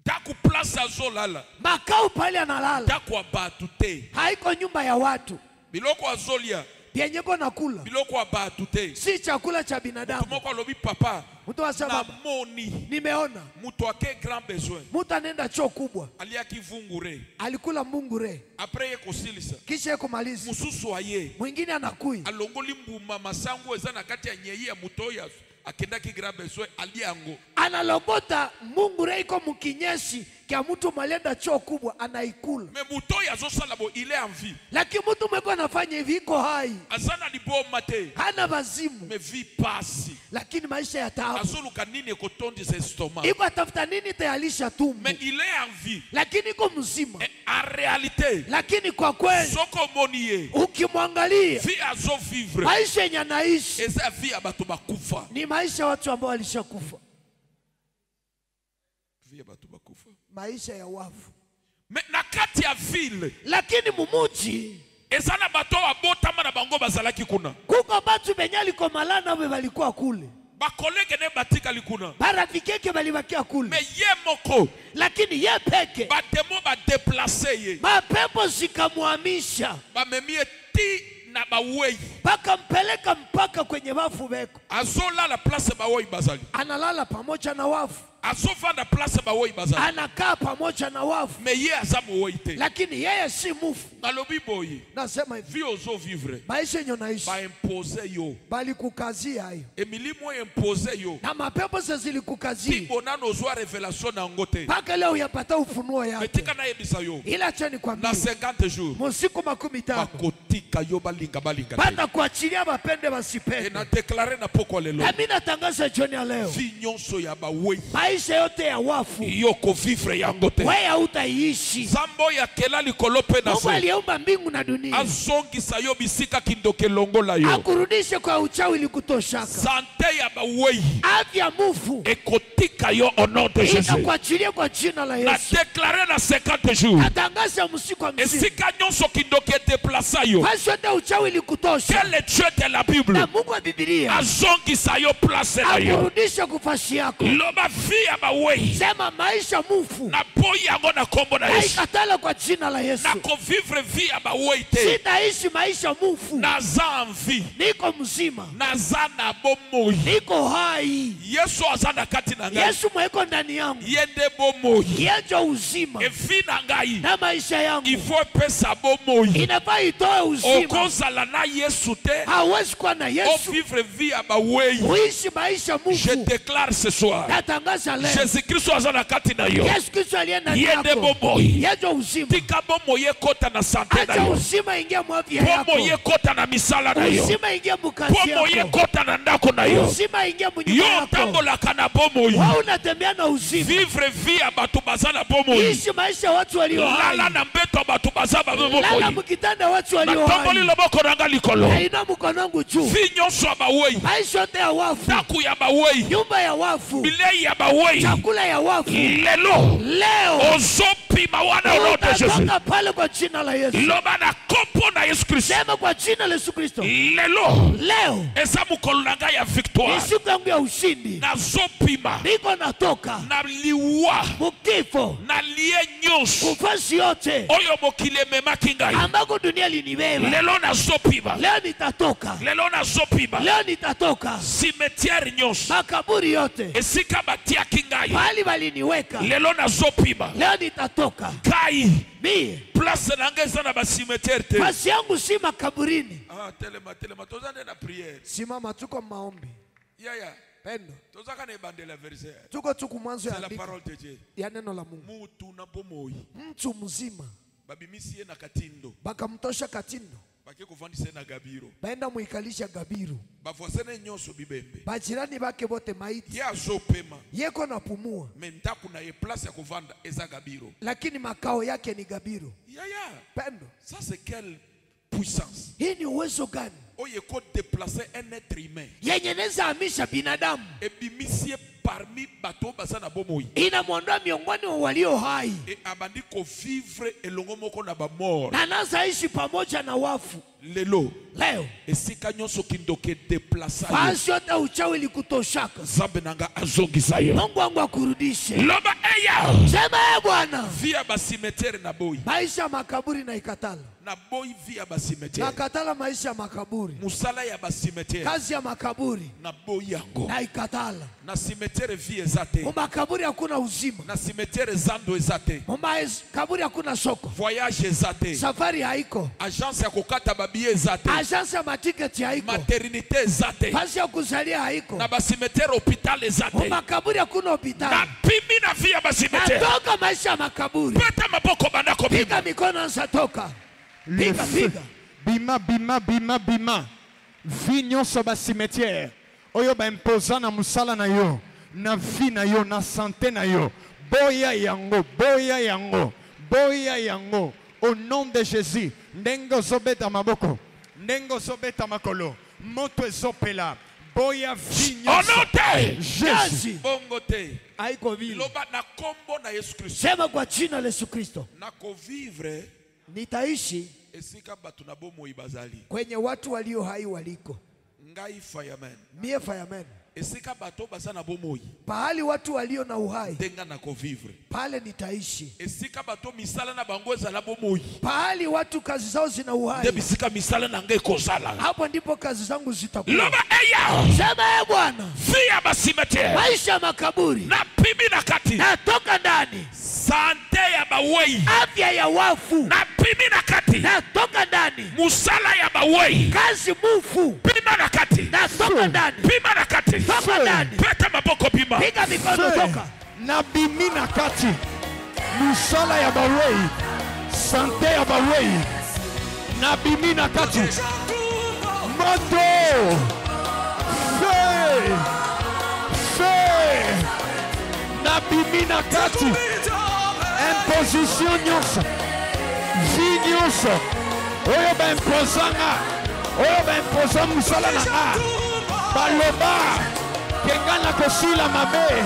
Speaker 1: Daku place azo lala.
Speaker 2: Makao pale analala
Speaker 1: Daku abatu te.
Speaker 2: haiko nyumba ya watu,
Speaker 1: Biloko azolia.
Speaker 2: vyenyeko nakula
Speaker 1: Biloko abatu te.
Speaker 2: si chakula cha binadamu.
Speaker 1: Tumoko alobi papa.
Speaker 2: Mtu asema
Speaker 1: Na
Speaker 2: baba,
Speaker 1: moni.
Speaker 2: nimeona
Speaker 1: Muto ake grand besoin.
Speaker 2: mtu anaenda choo kubwa,
Speaker 1: Aliaki vungure.
Speaker 2: alikula mbungure,
Speaker 1: Après ye kosilisa.
Speaker 2: kisha ye kumaliza,
Speaker 1: Mususu aye.
Speaker 2: mwingine anakui
Speaker 1: Alongoli mbuma masango eza na kati ya nyei ya muto ya akendaki grand besoin aliango.
Speaker 2: analogota mbungure iko mkinyesi kya mtu mwalienda choo kubwa anaikula,
Speaker 1: Mais muto ya zo salabo il est en vie.
Speaker 2: lakini mtu mweko anafanya hivi iko hai,
Speaker 1: Azana libo mate.
Speaker 2: hana wazimu,
Speaker 1: Mais vie passe.
Speaker 2: lakini maisha ya taabu.
Speaker 1: Azoluka nini ekotondi ses estomac.
Speaker 2: Iko atafuta nini tayalisha tumbo,
Speaker 1: Mais il est en vie.
Speaker 2: lakini iko mzima,
Speaker 1: Et en réalité,
Speaker 2: lakini kwa kweli
Speaker 1: soko moniye.
Speaker 2: ukimwangalia
Speaker 1: Vie azo vivre.
Speaker 2: maisha yenye anaishi
Speaker 1: Eza vie ya bato bakufa.
Speaker 2: ni maisha ya watu ambao walishakufa,
Speaker 1: Vie ya bato bakufa.
Speaker 2: maisha ya wafu.
Speaker 1: Mais na kati ya ville,
Speaker 2: Lakini mumuji
Speaker 1: eza na bato abotama na bango bazalaki kuna.
Speaker 2: kuko batu benye alikomala nabo balikuwa kule,
Speaker 1: Ba collègue ne batika likuna.
Speaker 2: barafiki yake balibakia kule,
Speaker 1: Mais ye moko,
Speaker 2: lakini ye peke
Speaker 1: ba demo ba déplacer ye.
Speaker 2: mapepo zikamhamisha
Speaker 1: Ba memie ti na ba wei.
Speaker 2: pakampeleka mpaka kwenye wafu beko,
Speaker 1: Azola la place ba wei bazali.
Speaker 2: analala pamoja na wafu.
Speaker 1: azovanda place bawoyi bazali
Speaker 2: anakaa pamoja na wafu,
Speaker 1: mais ye aza mowoyi te.
Speaker 2: lakini yeye si mufu.
Speaker 1: Nalobi boye
Speaker 2: Nasema hivi,
Speaker 1: vie ozovivre
Speaker 2: maisha yenye unaishi
Speaker 1: baimpose yo
Speaker 2: balikukazia hayo,
Speaker 1: emilimo impose yo
Speaker 2: na mapepo sasa zilikukazia
Speaker 1: tibonano ozwa revelation na yango te
Speaker 2: mpaka leo yapata ufunuo yake.
Speaker 1: metika nayebisa yo
Speaker 2: Ila acheni kwambie,
Speaker 1: na 50 jours
Speaker 2: musiku 50
Speaker 1: bakotika yo balinga te.
Speaker 2: pata kuachilia bapende basipende.
Speaker 1: Na déclarer na poko lelo
Speaker 2: Na mimi natangaza jioni ya leo,
Speaker 1: vie nyonso ya bawoyi
Speaker 2: maisha yote ya wafu
Speaker 1: yo kovivre yango te.
Speaker 2: wewe hautaishi.
Speaker 1: Zambo ya kela likolo pe na
Speaker 2: Mungu
Speaker 1: se
Speaker 2: aliyeumba mbingu na dunia
Speaker 1: azongisa yo bisika kindoke longola yo.
Speaker 2: akurudishe kwa uchawi likutoshaka.
Speaker 1: Sante ya bawoyi
Speaker 2: Afya mufu
Speaker 1: ekotika yo au nom de Jésus.
Speaker 2: inakuachilia kwa jina la
Speaker 1: Na
Speaker 2: Yesu.
Speaker 1: déclarer na 50 jours
Speaker 2: Natangaza msiku wa mzima,
Speaker 1: esika nyonso kindoke deplaça yo
Speaker 2: basi yote uchawi likutosha,
Speaker 1: quel est Dieu de la Bible
Speaker 2: na Mungu wa Biblia
Speaker 1: azongisa yo place na yo.
Speaker 2: akurudishe kufashi yako.
Speaker 1: Loba vie ya bawoyi
Speaker 2: Sema maisha mufu
Speaker 1: na boyi yango na kombo na Yesu.
Speaker 2: aikatala kwa jina la Yesu.
Speaker 1: Na kovivre vie ya bawoyi te.
Speaker 2: Sitaishi maisha mufu,
Speaker 1: Naza en vie,
Speaker 2: niko mzima,
Speaker 1: naza na bomoyi.
Speaker 2: niko hai.
Speaker 1: Yesu aza na kati na ngai,
Speaker 2: Yesu mweko ndani yangu,
Speaker 1: yende bomoyi.
Speaker 2: yenjo uzima,
Speaker 1: Evi na ngai
Speaker 2: na maisha yangu
Speaker 1: il faut pesa bomoyi.
Speaker 2: inafaa itoe uzima.
Speaker 1: Okozala na Yesu te,
Speaker 2: Hawezi kuwa na
Speaker 1: o
Speaker 2: Yesu
Speaker 1: vivre vie ya bawoyi.
Speaker 2: uishi maisha
Speaker 1: Je
Speaker 2: mufu.
Speaker 1: déclare ce soir,
Speaker 2: Natangaza leo,
Speaker 1: Jésus Christ aza na kati na yo,
Speaker 2: Yesu Kristo aliye ndani
Speaker 1: yende
Speaker 2: yako,
Speaker 1: bomoyi.
Speaker 2: yenjo uzima.
Speaker 1: Tika bomoyi ekota na sante na
Speaker 2: Acha
Speaker 1: yo,
Speaker 2: uzima ingia mwafya yako,
Speaker 1: bomoyi ekota na misala na yo,
Speaker 2: uzima ingia mukazi
Speaker 1: bomoyi
Speaker 2: yako,
Speaker 1: ekota na ndako na yo.
Speaker 2: uzima ingia
Speaker 1: Yo
Speaker 2: munyumba yako.
Speaker 1: tambolaka na bomoyi.
Speaker 2: Wewe unatembea na uzima,
Speaker 1: Vivre vie ya bato baza na bomoyi.
Speaker 2: ishi maisha watu walio hai,
Speaker 1: Lala na mbeto bato baza ba
Speaker 2: lala
Speaker 1: bomoyi.
Speaker 2: mkitanda watu walio
Speaker 1: Natomboli
Speaker 2: hai.
Speaker 1: loboko nanga likolo.
Speaker 2: Nainua mkono wangu juu,
Speaker 1: Vie nyonso ya bawoyi,
Speaker 2: maisha yote ya wafu,
Speaker 1: ndaku ya bawoyi,
Speaker 2: nyumba ya wafu,
Speaker 1: bilei ya bawoyi,
Speaker 2: chakula ya wafu,
Speaker 1: lelo
Speaker 2: leo
Speaker 1: ozopima wana rote Jésus.
Speaker 2: unatoka pale kwa jina la Yesu.
Speaker 1: Loba na kompo na Yesu Kristo.
Speaker 2: Sema kwa jina la Yesu Kristo,
Speaker 1: Lelo
Speaker 2: leo
Speaker 1: eza mokolo na ngai ya
Speaker 2: ni
Speaker 1: victoire.
Speaker 2: siku yangu ya ushindi.
Speaker 1: Nazopima
Speaker 2: Niko natoka
Speaker 1: na liwa
Speaker 2: mukifo,
Speaker 1: na lie nyonso
Speaker 2: kufasi yote
Speaker 1: oyo mokili ememaki ngai.
Speaker 2: ambako dunia linibeba.
Speaker 1: Lelo nazopima,
Speaker 2: Leo nitatoka,
Speaker 1: lelo nazopima
Speaker 2: leo nitatoka
Speaker 1: cimetière nyonso
Speaker 2: makaburi yote
Speaker 1: esika batiaki ngai.
Speaker 2: mahali waliniweka.
Speaker 1: Lelo nazopima
Speaker 2: Leo nitatoka
Speaker 1: kai
Speaker 2: mie,
Speaker 1: place na ngai eza na bacimetière te.
Speaker 2: fasi yangu si makaburini.
Speaker 1: Telema toza nde na prière.
Speaker 2: Simama, tuko maombi
Speaker 1: Yaya
Speaker 2: pendo,
Speaker 1: tozaka na ebandela verset.
Speaker 2: tuko tuku mwanzo
Speaker 1: C'est la
Speaker 2: ya
Speaker 1: parole de Dieu.
Speaker 2: ya neno la Mungu.
Speaker 1: Mutu na bomoyi
Speaker 2: Mtu mzima
Speaker 1: babimisi ye na katindo
Speaker 2: bakamtosha Katindo,
Speaker 1: bake kovandisa ye na gabiro
Speaker 2: baenda muikalisha Gabiru,
Speaker 1: bavoisine nyonso bibembe
Speaker 2: bajirani bake bote maiti,
Speaker 1: ye azopema
Speaker 2: yeko na pumua,
Speaker 1: me ndaku na ye place ya kovanda eza gabiro.
Speaker 2: lakini makao yake ni Gabiru.
Speaker 1: Yaya
Speaker 2: Pendo,
Speaker 1: ça c'est quelle puissance
Speaker 2: hii ni uwezo gani
Speaker 1: oyo eko déplacer un être humain
Speaker 2: yenye neza hamisha binadamu,
Speaker 1: ebimisi ye parmi bato baza na bomoyi
Speaker 2: inamwondoa miongoni wa walio hai,
Speaker 1: e abandi kovivre elongo moko na bamort.
Speaker 2: na nazaishi pamoja na wafu.
Speaker 1: Lelo
Speaker 2: Leo
Speaker 1: esika nyonso kindoke deplaça yo,
Speaker 2: fasi yote uchawi likutoshaka,
Speaker 1: nzambe nanga azongisa yo.
Speaker 2: Mungu wangu akurudishe.
Speaker 1: Loba eya
Speaker 2: Sema Bwana,
Speaker 1: vie ya bacimetière na boyi
Speaker 2: maisha ya makaburi na ikatala,
Speaker 1: na boyi vie ya bacimetière,
Speaker 2: nakatala maisha ya makaburi,
Speaker 1: musala ya bacimetière
Speaker 2: kazi ya makaburi
Speaker 1: na boyi yango.
Speaker 2: na ikatala.
Speaker 1: Na cimetière vie eza te,
Speaker 2: Mumakaburi hakuna uzima,
Speaker 1: na cimetière zando eza te,
Speaker 2: mumakaburi hakuna soko,
Speaker 1: voyage eza te,
Speaker 2: safari haiko,
Speaker 1: agence ya kokata babie eza te,
Speaker 2: agence ya matiketi haiko,
Speaker 1: maternité eza te,
Speaker 2: fasi ya kuzalia haiko,
Speaker 1: na bacimetière hôpital eza te.
Speaker 2: mumakaburi hakuna
Speaker 1: Na
Speaker 2: hospitali.
Speaker 1: pimi na vie ya bacimetière,
Speaker 2: Natoka maisha ya makaburi,
Speaker 1: peta maboko banda
Speaker 2: piga
Speaker 1: kopima.
Speaker 2: mikono, anza toka,
Speaker 3: Le
Speaker 2: piga
Speaker 3: feu.
Speaker 2: piga.
Speaker 3: Bima, bima, bima, bima. Vi nyonso ba cimetière. Oyo ba imposa na musala na yo. Na vi na yo, na santé na yo. Boya yango, boya yango. Boya yango. Au nom de Jésus. Ndengo zobeta maboko. Ndengo zobeta makolo. Moto ezopela. Boya vi nyonso.
Speaker 1: Onote
Speaker 3: Jésus.
Speaker 1: bongo te.
Speaker 2: Haiko vile.
Speaker 1: Loba na kombo na Yesu Kristo
Speaker 2: Sema kwa jina la Yesu Kristo,
Speaker 1: na kovivre
Speaker 2: nitaishi
Speaker 1: esika bato na bomoyi bazali.
Speaker 2: kwenye watu walio hai waliko.
Speaker 1: Ngai fireman
Speaker 2: Mie fireman,
Speaker 1: esika bato baza na bomoi
Speaker 2: pahali watu walio na uhai,
Speaker 1: ndenga na ko vivre.
Speaker 2: pale nitaishi.
Speaker 1: Esika bato misala na bango ezala bomoi,
Speaker 2: Pahali watu kazi zao zina uhai,
Speaker 1: nde bisika misala na ngai kozala.
Speaker 2: hapo ndipo kazi zangu zitakuwa.
Speaker 1: Loba eya
Speaker 2: Sema Bwana,
Speaker 1: via basimete
Speaker 2: maisha ya makaburi
Speaker 1: na pimi na kati
Speaker 2: natoka ndani,
Speaker 1: sante ya bawei
Speaker 2: afya ya wafu
Speaker 1: na pimi na kati
Speaker 2: natoka ndani,
Speaker 1: musala ya bawei
Speaker 2: kazi mufu
Speaker 1: pima na kati
Speaker 2: natoka ndani,
Speaker 1: pima na kati
Speaker 2: toka ndani,
Speaker 1: peta maboko pima
Speaker 2: piga mikono, toka
Speaker 4: na bimi na kati musala ya bawei sante ya bawei na bimi na kati moto fe na bimi na kati imposition nyonso vi nyonso oyo baimpozanga oyo baimpoza musala na nga baloba kenga na kosila mabe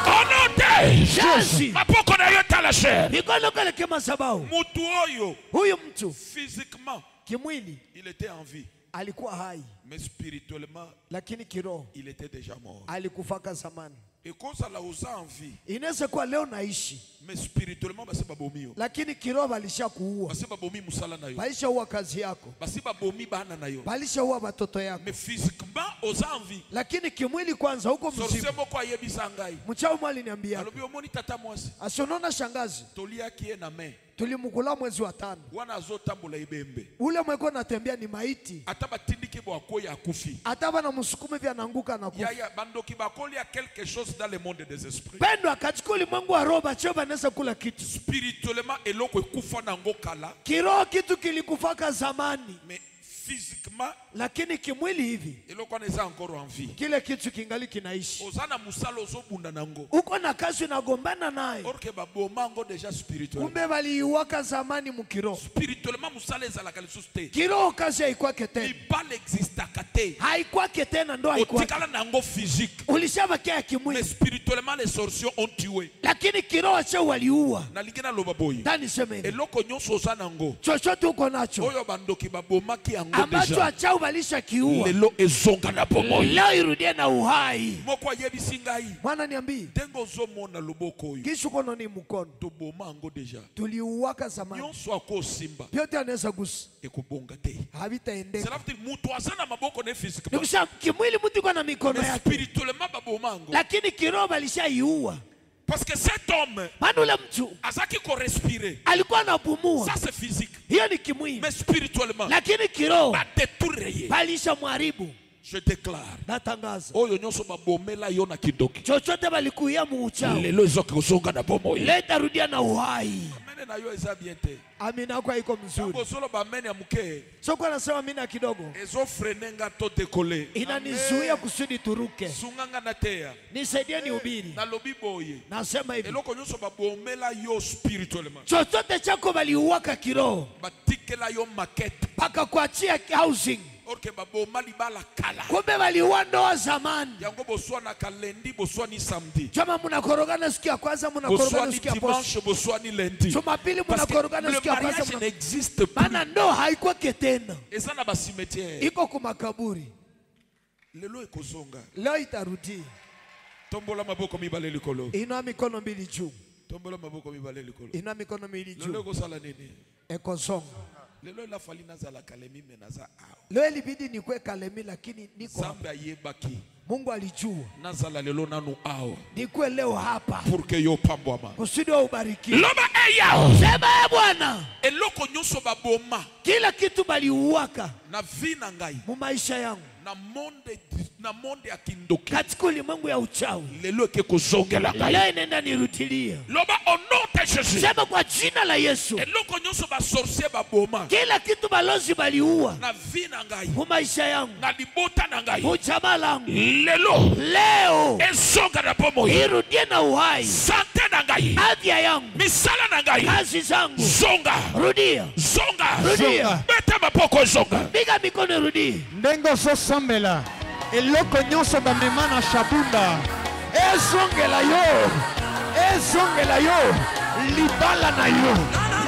Speaker 1: onote
Speaker 2: Jezi.
Speaker 1: maboko na yo talashe
Speaker 2: mikono keleke madhabahu.
Speaker 1: mutu oyo
Speaker 2: Huyu mtu
Speaker 1: physiquement
Speaker 2: kimwili
Speaker 1: il était en vie
Speaker 2: alikuwa hai,
Speaker 1: mais spirituellement
Speaker 2: lakini kiroho
Speaker 1: il était déjà mort.
Speaker 2: alikufaka zamani.
Speaker 1: Et kozala oza en vie
Speaker 2: Inaweza kuwa leo naishi,
Speaker 1: mais spirituellement basi babomi yo,
Speaker 2: lakini kiroho balisha kuua,
Speaker 1: basi babomi musala na yo,
Speaker 2: balishaua kazi yako,
Speaker 1: basi babomi bana na yo,
Speaker 2: balishaua watoto yako,
Speaker 1: mais physiquement oza en vie.
Speaker 2: lakini kimwili kwanza huko
Speaker 1: Sorcier
Speaker 2: mzima.
Speaker 1: moko ayebisa ngai
Speaker 2: Mchawi mwali niambia,
Speaker 1: alobi omoni tata mwasi
Speaker 2: asionona shangazi,
Speaker 1: toliaki ye na main
Speaker 2: tulimkula mwezi wa 5,
Speaker 1: wana azotambola ebembe
Speaker 2: ule mweko natembea ni maiti,
Speaker 1: ata batindiki bo akoya akufi
Speaker 2: hata bana msukume vya nanguka na kufa.
Speaker 1: yaya bandoki bakolia quelque chose dans le monde des esprits.
Speaker 2: Pendo katika ulimwengu wa roho bachio banaweza kula kitu.
Speaker 1: Spirituellement eloko ekufa nango kala
Speaker 2: Kiroho kitu kilikufaka zamani,
Speaker 1: mais physiquement
Speaker 2: lakini kimwili hivi
Speaker 1: eloko wana eza encore en vie.
Speaker 2: kile kitu kingali kinaishi.
Speaker 1: Oza na musala ozobunda nango
Speaker 2: Uko na kazi unagombana naye,
Speaker 1: orke baboma yango déjà spirituellement.
Speaker 2: kumbe baliiwaka zamani mukiroho.
Speaker 1: Spirituellement musala ezalaka lisusu te,
Speaker 2: Kiroho kazi haikwake tena,
Speaker 1: libala existaka te,
Speaker 2: haikwake tena, ndo haikwake,
Speaker 1: otikala nango physique.
Speaker 2: ulishabakia
Speaker 1: Mais
Speaker 2: kimwili,
Speaker 1: spirituellement les sorciers ont tué.
Speaker 2: lakini kiroho cha waliua.
Speaker 1: Nalingi naloba boye
Speaker 2: Ndani sema hivi,
Speaker 1: eloko nyonso oza nango
Speaker 2: chochote uko nacho
Speaker 1: oyo bandoki babomaki yango
Speaker 2: ambacho
Speaker 1: déjà
Speaker 2: achau balisha kiua,
Speaker 1: lelo ezonga na bomoi.
Speaker 2: leo irudie na uhai.
Speaker 1: Moko ayebisi ngai
Speaker 2: Mwana niambii,
Speaker 1: ndenge ozomona loboko oyo
Speaker 2: kisha uko ni mkono
Speaker 1: toboma yango déjà
Speaker 2: tuliuwaka zamani,
Speaker 1: nyonso akosimba
Speaker 2: vyote anaweza gusa,
Speaker 1: ekobonga te.
Speaker 2: havitaendeka.
Speaker 1: Cela veut dire mutu aza na maboko ne physiquement
Speaker 2: Nikusha kimwili mtu iko na mikono
Speaker 1: mais
Speaker 2: yake,
Speaker 1: spirituellement baboma yango
Speaker 2: lakini kiroho balishaiua.
Speaker 1: parce que cet homme
Speaker 2: Maana ule mtu
Speaker 1: azaki korespirer,
Speaker 2: alikuwa anapumua,
Speaker 1: ça c'est physique,
Speaker 2: hiyo ni kimwili,
Speaker 1: mais spirituellement
Speaker 2: lakini kiroho
Speaker 1: badetourne ye.
Speaker 2: balisha mwaribu.
Speaker 1: Je déclare
Speaker 2: Natangaza
Speaker 1: oyo nyonso babomela yo na kidoki
Speaker 2: chochote balikuia muuchao,
Speaker 1: lelo ezoki kozonga na bomoi.
Speaker 2: leta rudia na uhai.
Speaker 1: Amene na yo eza bien te.
Speaker 2: Amina kwa iko mzuri,
Speaker 1: Tango ozoloba amene ya muke
Speaker 2: soko anasema mina kidogo
Speaker 1: ezofrene nga to dekole
Speaker 2: inanizuia kusudi turuke.
Speaker 1: sunganga na teya
Speaker 2: Nisaidie nihubiri.
Speaker 1: nalobi boye
Speaker 2: Nasema hivi,
Speaker 1: eloko nyonso babomela yo spirituellement
Speaker 2: chochote chako baliuwaka kiroho
Speaker 1: batikela yo maquette
Speaker 2: mpaka kuachia housing,
Speaker 1: orke baboma libala kala
Speaker 2: kumbe baliua ndoa zamani.
Speaker 1: yango boswanaka lendi boswani samedi
Speaker 2: Chama munakorogana siku ya kwanza, munakorogana
Speaker 1: boswani
Speaker 2: siku ya posho,
Speaker 1: dimanche boswani lendi
Speaker 2: Jumapili
Speaker 1: parce que
Speaker 2: munakorogana
Speaker 1: le
Speaker 2: siku ya kwanza,
Speaker 1: mariage n'existe plus.
Speaker 2: maana ndoa haikwake tena,
Speaker 1: eza na basimetiere
Speaker 2: iko kumakaburi.
Speaker 1: lelo ekozonga.
Speaker 2: Leo itarudi.
Speaker 1: Tombola maboko mibale likolo,
Speaker 2: Inua mikono mbili juu,
Speaker 1: tombola maboko mibale likolo.
Speaker 2: inua mikono mbili
Speaker 1: Lelo
Speaker 2: juu,
Speaker 1: ekosala nini?
Speaker 2: ekozonga.
Speaker 1: Lelo elafali nazala kalemi me naza awa.
Speaker 2: Leo ilibidi nikwe Kalemi, lakini niko hapa.
Speaker 1: Zambe ayebaki
Speaker 2: Mungu alijua
Speaker 1: nazala lelo nanu awa
Speaker 2: nikwe leo hapa
Speaker 1: pour que yo pambwama.
Speaker 2: kusudi wa ubarikiwe.
Speaker 1: Loba eya
Speaker 2: Sema Bwana,
Speaker 1: eloko nyonso baboma
Speaker 2: kila kitu baliuwaka
Speaker 1: na vi na ngai
Speaker 2: mu maisha yangu
Speaker 1: na monde ya kindoki
Speaker 2: katika ulimwengu ya uchawi,
Speaker 1: lelo eke kozongela ngai.
Speaker 2: leo inaenda nirudilia.
Speaker 1: Loba au nom de Jésus
Speaker 2: Sema kwa jina la Yesu,
Speaker 1: eloko nyonso basorcier baboma
Speaker 2: kila kitu balozi baliua
Speaker 1: na vi na ngai
Speaker 2: mu maisha yangu,
Speaker 1: na libota na ngai
Speaker 2: mu jamaa langu,
Speaker 1: lelo
Speaker 2: leo
Speaker 1: ezonga na bomoi.
Speaker 2: irudie na uhai.
Speaker 1: Sante na ngai
Speaker 2: Afya yangu,
Speaker 1: misala na ngai
Speaker 2: kazi zangu,
Speaker 1: zonga
Speaker 2: rudia,
Speaker 1: zonga
Speaker 2: rudia,
Speaker 1: beta mapoko zonga.
Speaker 2: piga mikono, rudie.
Speaker 4: ndenge ozosambela eloko nyonso bamema na shabunda ezongela yo libala na yo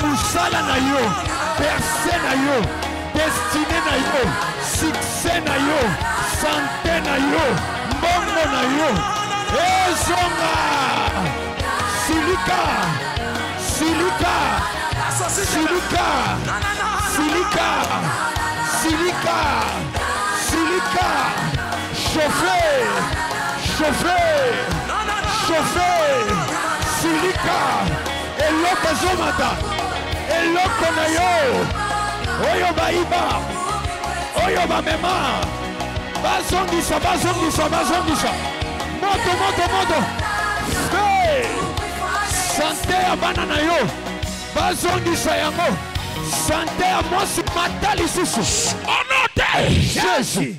Speaker 4: musala na yo perse na yo destine na yo sukse na yo sante na yo mbongo eloko na yo ezonga. Silika, silika, silika, silika, silika, silika. Chauffer, chauffer, chauffer. Silika, eloko ezomata, eloko na yo. Oyo baiba, oyo bamema. Bazongisa, bazongisa, bazongisa. Moto, moto, moto. Feu. Santé ya bana na yo. Bazongisa yango. Santé ya mwasi matali susu. Onote Jésus.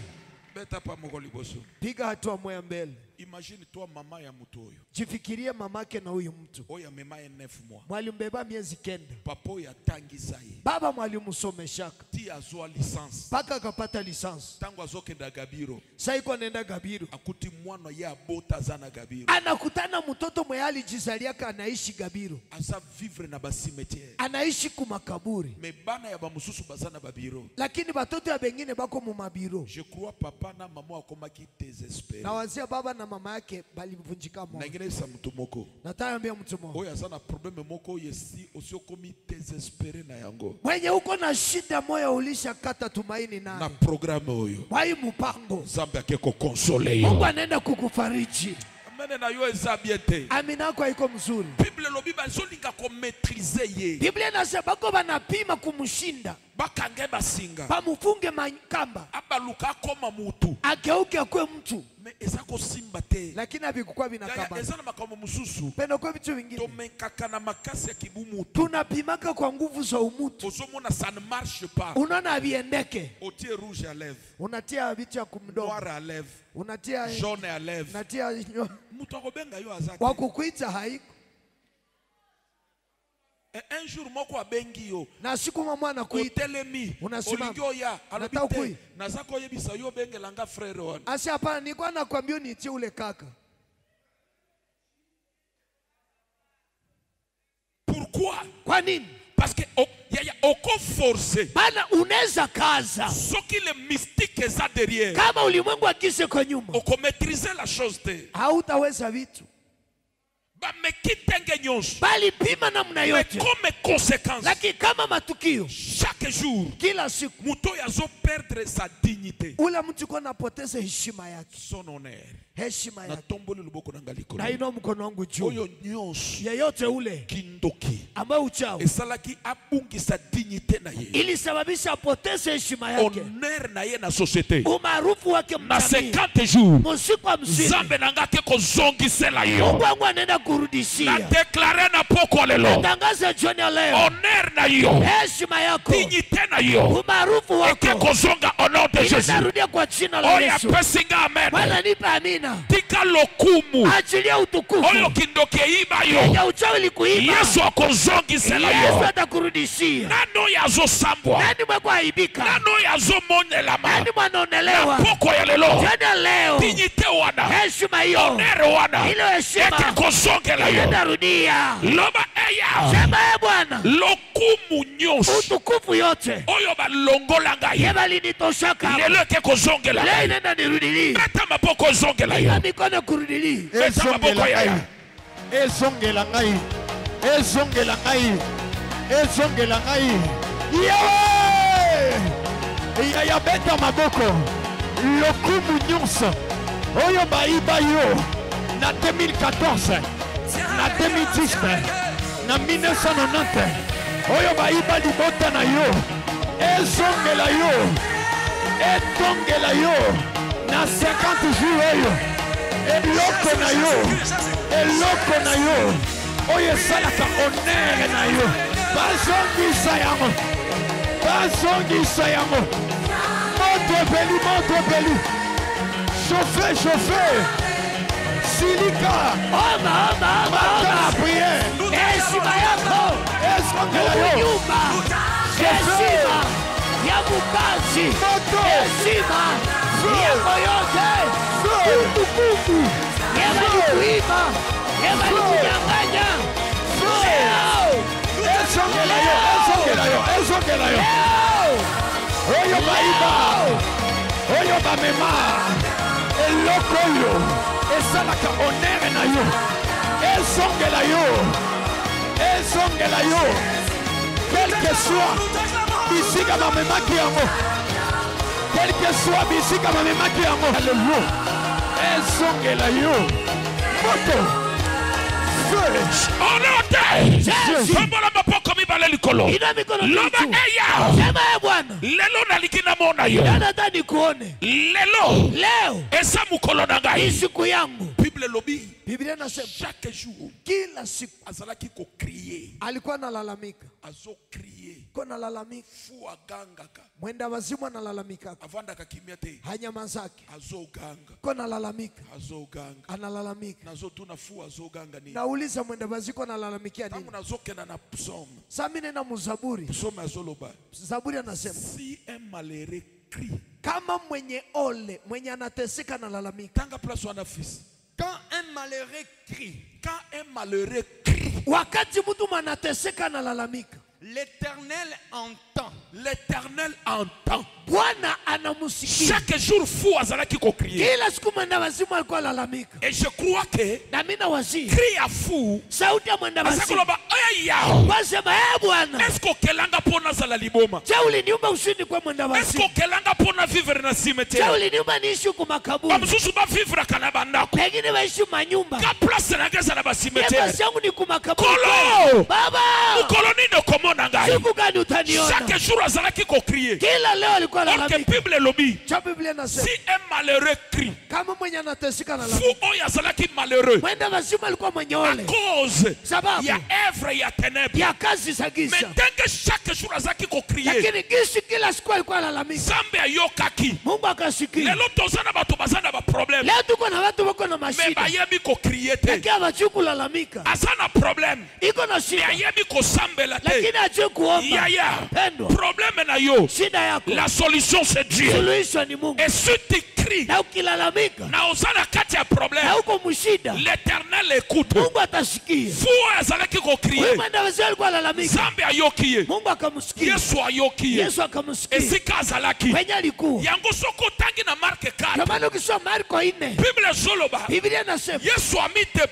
Speaker 1: Beta pa moko liboso.
Speaker 2: Piga hatua moja mbele.
Speaker 1: Imagine toi mama ya mtu oyo.
Speaker 2: Jifikirie mamake na huyu mtu.
Speaker 1: Oya mema ya 9 mois.
Speaker 2: Mwalimbeba miezi 9.
Speaker 1: Papa ya tangisa ye.
Speaker 2: Baba mwalimusomeshaka.
Speaker 1: Ti azwa licence.
Speaker 2: Paka akapata lisansi.
Speaker 1: Tango azokenda Gabiro.
Speaker 2: Sasa iko nenda Gabiro.
Speaker 1: Akuti mwana ya bota zana Gabiro.
Speaker 2: Anakutana mtoto mwe alijizaliaka anaishi Gabiro.
Speaker 1: Asa vivre na basimetiere.
Speaker 2: Anaishi kumakaburi.
Speaker 1: Me bana ya bamususu bazana babiro.
Speaker 2: Lakini batoto ya bengine bako mu mabiro.
Speaker 1: Je crois papa na mama akomaki désespéré.
Speaker 2: Na wazia baba na mama yake balivunjika moyo.
Speaker 1: Na ngine sa mtu moko.
Speaker 2: Natayambia mtu mmoja.
Speaker 1: Oya sana problème moko yesi osiokomi désespéré na yango.
Speaker 2: Mwenye uko na shida moyo ulisha kata tumaini naye.
Speaker 1: Na programme oyo.
Speaker 2: Wai mpango.
Speaker 1: Zambe akeko console yo.
Speaker 2: Mungu anaenda kukufariji.
Speaker 1: Amene na yo ezabiete.
Speaker 2: Amina kwa iko mzuri.
Speaker 1: Bible lobi bazolinga ko maîtriser ye.
Speaker 2: Biblia inasema bako banapima kumshinda.
Speaker 1: Bakange basinga.
Speaker 2: Bamufunge makamba.
Speaker 1: Abaluka koma mutu.
Speaker 2: Ageuke akwe mtu.
Speaker 1: Me ezako simba te.
Speaker 2: Lakini abikukwa binakaba.
Speaker 1: Ezana makambo mususu.
Speaker 2: Pendo kwa vitu vingine.
Speaker 1: Tomenkaka na makasi ya kibumu.
Speaker 2: Tunapimaka kwa nguvu za umutu.
Speaker 1: Ozomona ça ne marche pas.
Speaker 2: Unaona abiendeke.
Speaker 1: Otie rouge à lèvres.
Speaker 2: Unatia vitu ya kumdomo.
Speaker 1: Noir à lèvres.
Speaker 2: Unatia
Speaker 1: jaune à lèvres.
Speaker 2: unatia
Speaker 1: Mutu akobenga yo azaki.
Speaker 2: wakukuita haiko.
Speaker 1: Un jour moko abengi yo.
Speaker 2: Na siku mama anakuita.
Speaker 1: Otelemi.
Speaker 2: Unasimama.
Speaker 1: Olingo ya.
Speaker 2: Nataka kui.
Speaker 1: Alobite. Nazako yebisa yo bengelanga frère wana.
Speaker 2: Asi hapana nilikuwa nakwambia unitie ule kaka.
Speaker 1: Pourquoi?
Speaker 2: Kwa nini?
Speaker 1: Parce que yaya oko forcé.
Speaker 2: Bana unaweza kaza.
Speaker 1: Soki le mystique eza derrière.
Speaker 2: Kama ulimwengu akise kwa nyuma.
Speaker 1: Oko maîtriser la chose te.
Speaker 2: Hautaweza vitu.
Speaker 1: Ba mekitenge nyonso.
Speaker 2: Bali pima namna
Speaker 1: Mais
Speaker 2: yote.
Speaker 1: comme conséquence.
Speaker 2: Lakini kama matukio
Speaker 1: Chaque jour.
Speaker 2: kila siku
Speaker 1: Muto yazo perdre sa dignité.
Speaker 2: ule mtu kwa napoteza heshima yake.
Speaker 1: Son honneur.
Speaker 2: Heshima
Speaker 1: Na
Speaker 2: yake.
Speaker 1: tomboli luboko na ngaliko.
Speaker 2: Na ino mkono wangu juu.
Speaker 1: Oyo nyonso.
Speaker 2: Yeyote ule
Speaker 1: Kindoki.
Speaker 2: ambaye uchao
Speaker 1: Esalaki abungi sa dignité na ye.
Speaker 2: ilisababisha apoteze heshima yake.
Speaker 1: Honneur na ye na société.
Speaker 2: Umaarufu wake
Speaker 1: Na
Speaker 2: mjamii.
Speaker 1: 50 jours.
Speaker 2: Musiku wa msini.
Speaker 1: Zambe nanga ke kozongisela yo.
Speaker 2: Mungu wangu anaenda
Speaker 1: Na
Speaker 2: kurudishia.
Speaker 1: déclarer na poko lelo.
Speaker 2: Tangaza jioni ya leo.
Speaker 1: Honneur na yo.
Speaker 2: Heshima yako.
Speaker 1: Dignité na yo.
Speaker 2: Umaarufu
Speaker 1: Eke
Speaker 2: wako.
Speaker 1: kozonga au nom de Jésus.
Speaker 2: Inarudia kwa jina la
Speaker 1: Oya
Speaker 2: Yesu.
Speaker 1: pesinga amen.
Speaker 2: Bwana nipe amina.
Speaker 1: Tika lokumu.
Speaker 2: Achilia utukufu.
Speaker 1: Oyo kindoki iba yo.
Speaker 2: Ya uchawi likuiba.
Speaker 1: Yesu akozongisela
Speaker 2: Yesu
Speaker 1: yo.
Speaker 2: atakurudishia.
Speaker 1: Nano yazo sambwa.
Speaker 2: Nani mwekuaibika?
Speaker 1: Nano yazo monelama.
Speaker 2: Nani mwanaonelewa?
Speaker 1: Poko ya lelo.
Speaker 2: Jioni ya leo.
Speaker 1: Dignité wana.
Speaker 2: Heshima hiyo.
Speaker 1: Honneur wana.
Speaker 2: Hilo heshima.
Speaker 1: Eke kozongela yo.
Speaker 2: Inarudia.
Speaker 1: Loba eya.
Speaker 2: Sema Bwana.
Speaker 1: Lokumu nyonso.
Speaker 2: Utukufu yote.
Speaker 1: Oyo balongola ngai.
Speaker 2: Yeba linitoshaka.
Speaker 1: Lelo eke kozongela.
Speaker 2: Leo inaenda nirudili.
Speaker 1: Beta maboko ozongela yo.
Speaker 2: Na mikono kurudili.
Speaker 1: Beta maboko ya yo.
Speaker 4: Ezongela ngai. Ezongela ngai. Ezongela ngai. Yawe! Ya beta maboko. Lokumu nyonso. Oyo baiba yo. Na 2014. Na 2010. Na 1990. Oyo baiba libota na yo. Ezongela yo. Etongela yo. Na 50 jours oyo. Eloko na yo. Eloko na yo. Oyo esalaka honneur na yo. Bazongisa yango. Bazongisa yango. Moto ebeli, moto ebeli. Chauffe, chauffe. Silika.
Speaker 2: Oma.
Speaker 4: Mata prière.
Speaker 2: Heshima yako.
Speaker 4: Ezongela yo.
Speaker 2: Nyumba. Heshima ya mukazi.
Speaker 4: Moto.
Speaker 2: Heshima yako yote. Utukufu. Yeba likuiba. Yeba likunyang'anya. Leo.
Speaker 4: Ezongela yo. Ezongela yo. Ezongela yo.
Speaker 2: Leo.
Speaker 4: Oyo baiba. Oyo bamema. eloko yo esalaka honere na yo ezongela yo quel que soit bisika bamemaki yango quel que soit bisika bamemaki yango alléluia ezongela yo moto
Speaker 1: Sombola mapoko mibale likolo. Loba eya. Lelo nalikina mona yo. Lelo esa mukolo na ngai. Bible lobi.
Speaker 2: Biblia inasema
Speaker 1: chaque jour
Speaker 2: kila siku
Speaker 1: azalaki ko crier.
Speaker 2: alikuwa analalamika.
Speaker 1: Azo crier.
Speaker 2: Kuna lalamika.
Speaker 1: Fu agangaka.
Speaker 2: Mwenda wazimu analalamika.
Speaker 1: Avanda kakimia te.
Speaker 2: Hanyamazaki.
Speaker 1: Azo ganga.
Speaker 2: Kuna lalamika.
Speaker 1: Azo ganga.
Speaker 2: Analalamika.
Speaker 1: Nazo tuna fu azo ganga ni.
Speaker 2: Nauliza mwenda wazimu analalamikia nini?
Speaker 1: Tangu nazo kena na psaume.
Speaker 2: Sasa mimi na mzaburi.
Speaker 1: Psaume azoloba.
Speaker 2: Zaburi anasema
Speaker 1: si un malheureux crie.
Speaker 2: Kama mwenye ole, mwenye anateseka na lalamika.
Speaker 1: Tanga place wana fils.
Speaker 3: Quand un malheureux crie,
Speaker 2: wakati mtu anateseka na lalamika,
Speaker 3: l'Éternel entend.
Speaker 1: L'Éternel entend.
Speaker 2: Bwana anamusikia.
Speaker 1: Chaque jour fou azalaki ko crier.
Speaker 2: Kila siku mwenda wazimu alikuwa lalamika.
Speaker 1: Et je crois que
Speaker 2: na mimi nawazi
Speaker 1: crie à fou.
Speaker 2: Sauti ya mwenda wazimu.
Speaker 1: Asakoloba aya.
Speaker 2: Wasema Bwana.
Speaker 1: Est-ce que kelanga pona zala liboma?
Speaker 2: Je uliniumba ushindi kwa mwenda wazimu.
Speaker 1: Est-ce que kelanga pona vivre na cimetière?
Speaker 2: Je uliniumba niishi kwa makaburi.
Speaker 1: Amsusu ba vivre kana bandako.
Speaker 2: Pengine waishi manyumba.
Speaker 1: Ka place na gaza na ba cimetière.
Speaker 2: Basi yangu ni kwa makaburi.
Speaker 1: Kolo.
Speaker 2: Baba.
Speaker 1: Ukoloni no komona ngai.
Speaker 2: Siku gani utaniona?
Speaker 1: Chaque jour azalaki ko crier.
Speaker 2: Kila leo alikuwa
Speaker 1: lalamika.
Speaker 2: lalamika.
Speaker 1: Bible lobi.
Speaker 2: Cha Biblia inasema
Speaker 1: si un malheureux crie.
Speaker 2: Kama mwenye anateseka na lalamika.
Speaker 1: Fu oya azalaki malheureux.
Speaker 2: Mwenda wazimu alikuwa mwenye ole.
Speaker 1: À cause
Speaker 2: sababu
Speaker 1: ya œuvre ya ténèbres.
Speaker 2: Ya kazi za giza.
Speaker 1: Mais dès que chaque jour azalaki ko crier.
Speaker 2: Lakini gishi kila siku alikuwa lalamika.
Speaker 1: Zambe ayokaki.
Speaker 2: Mungu akasikia.
Speaker 1: Lelo tozana bato bazana ba problème.
Speaker 2: Leo tuko na watu wako na mashida.
Speaker 1: Mais bayebi ko crier te.
Speaker 2: Lakini hawachuku lalamika.
Speaker 1: Asana problème.
Speaker 2: Iko na shida.
Speaker 1: Mais ayebi ko sambela te.
Speaker 2: Lakini aje kuomba.
Speaker 1: Yaya.
Speaker 2: Pendo.
Speaker 1: Problème na yo.
Speaker 2: Shida yako.
Speaker 1: La solution c'est Dieu.
Speaker 2: Solution ni Mungu.
Speaker 1: Et si tu cries.
Speaker 2: Na ukilalamika.
Speaker 1: Na osana kati ya problème.
Speaker 2: Na uko mshida.
Speaker 1: L'Éternel écoute.
Speaker 2: Mungu atasikia.
Speaker 1: Fu azalaki ko crier.
Speaker 2: Wewe mwenda wazimu alikuwa lalamika.
Speaker 1: Zambe ayoki.
Speaker 2: Mungu akamsikia.
Speaker 1: Yesu ayoki.
Speaker 2: Yesu akamsikia.
Speaker 1: Esika azalaki.
Speaker 2: Wenye alikuwa.
Speaker 1: Yango soko tangi na Mark 4.
Speaker 2: Kwa maana ukisoma Marko 4.
Speaker 1: Bible zoloba.
Speaker 2: Biblia inasema
Speaker 1: Yesu amite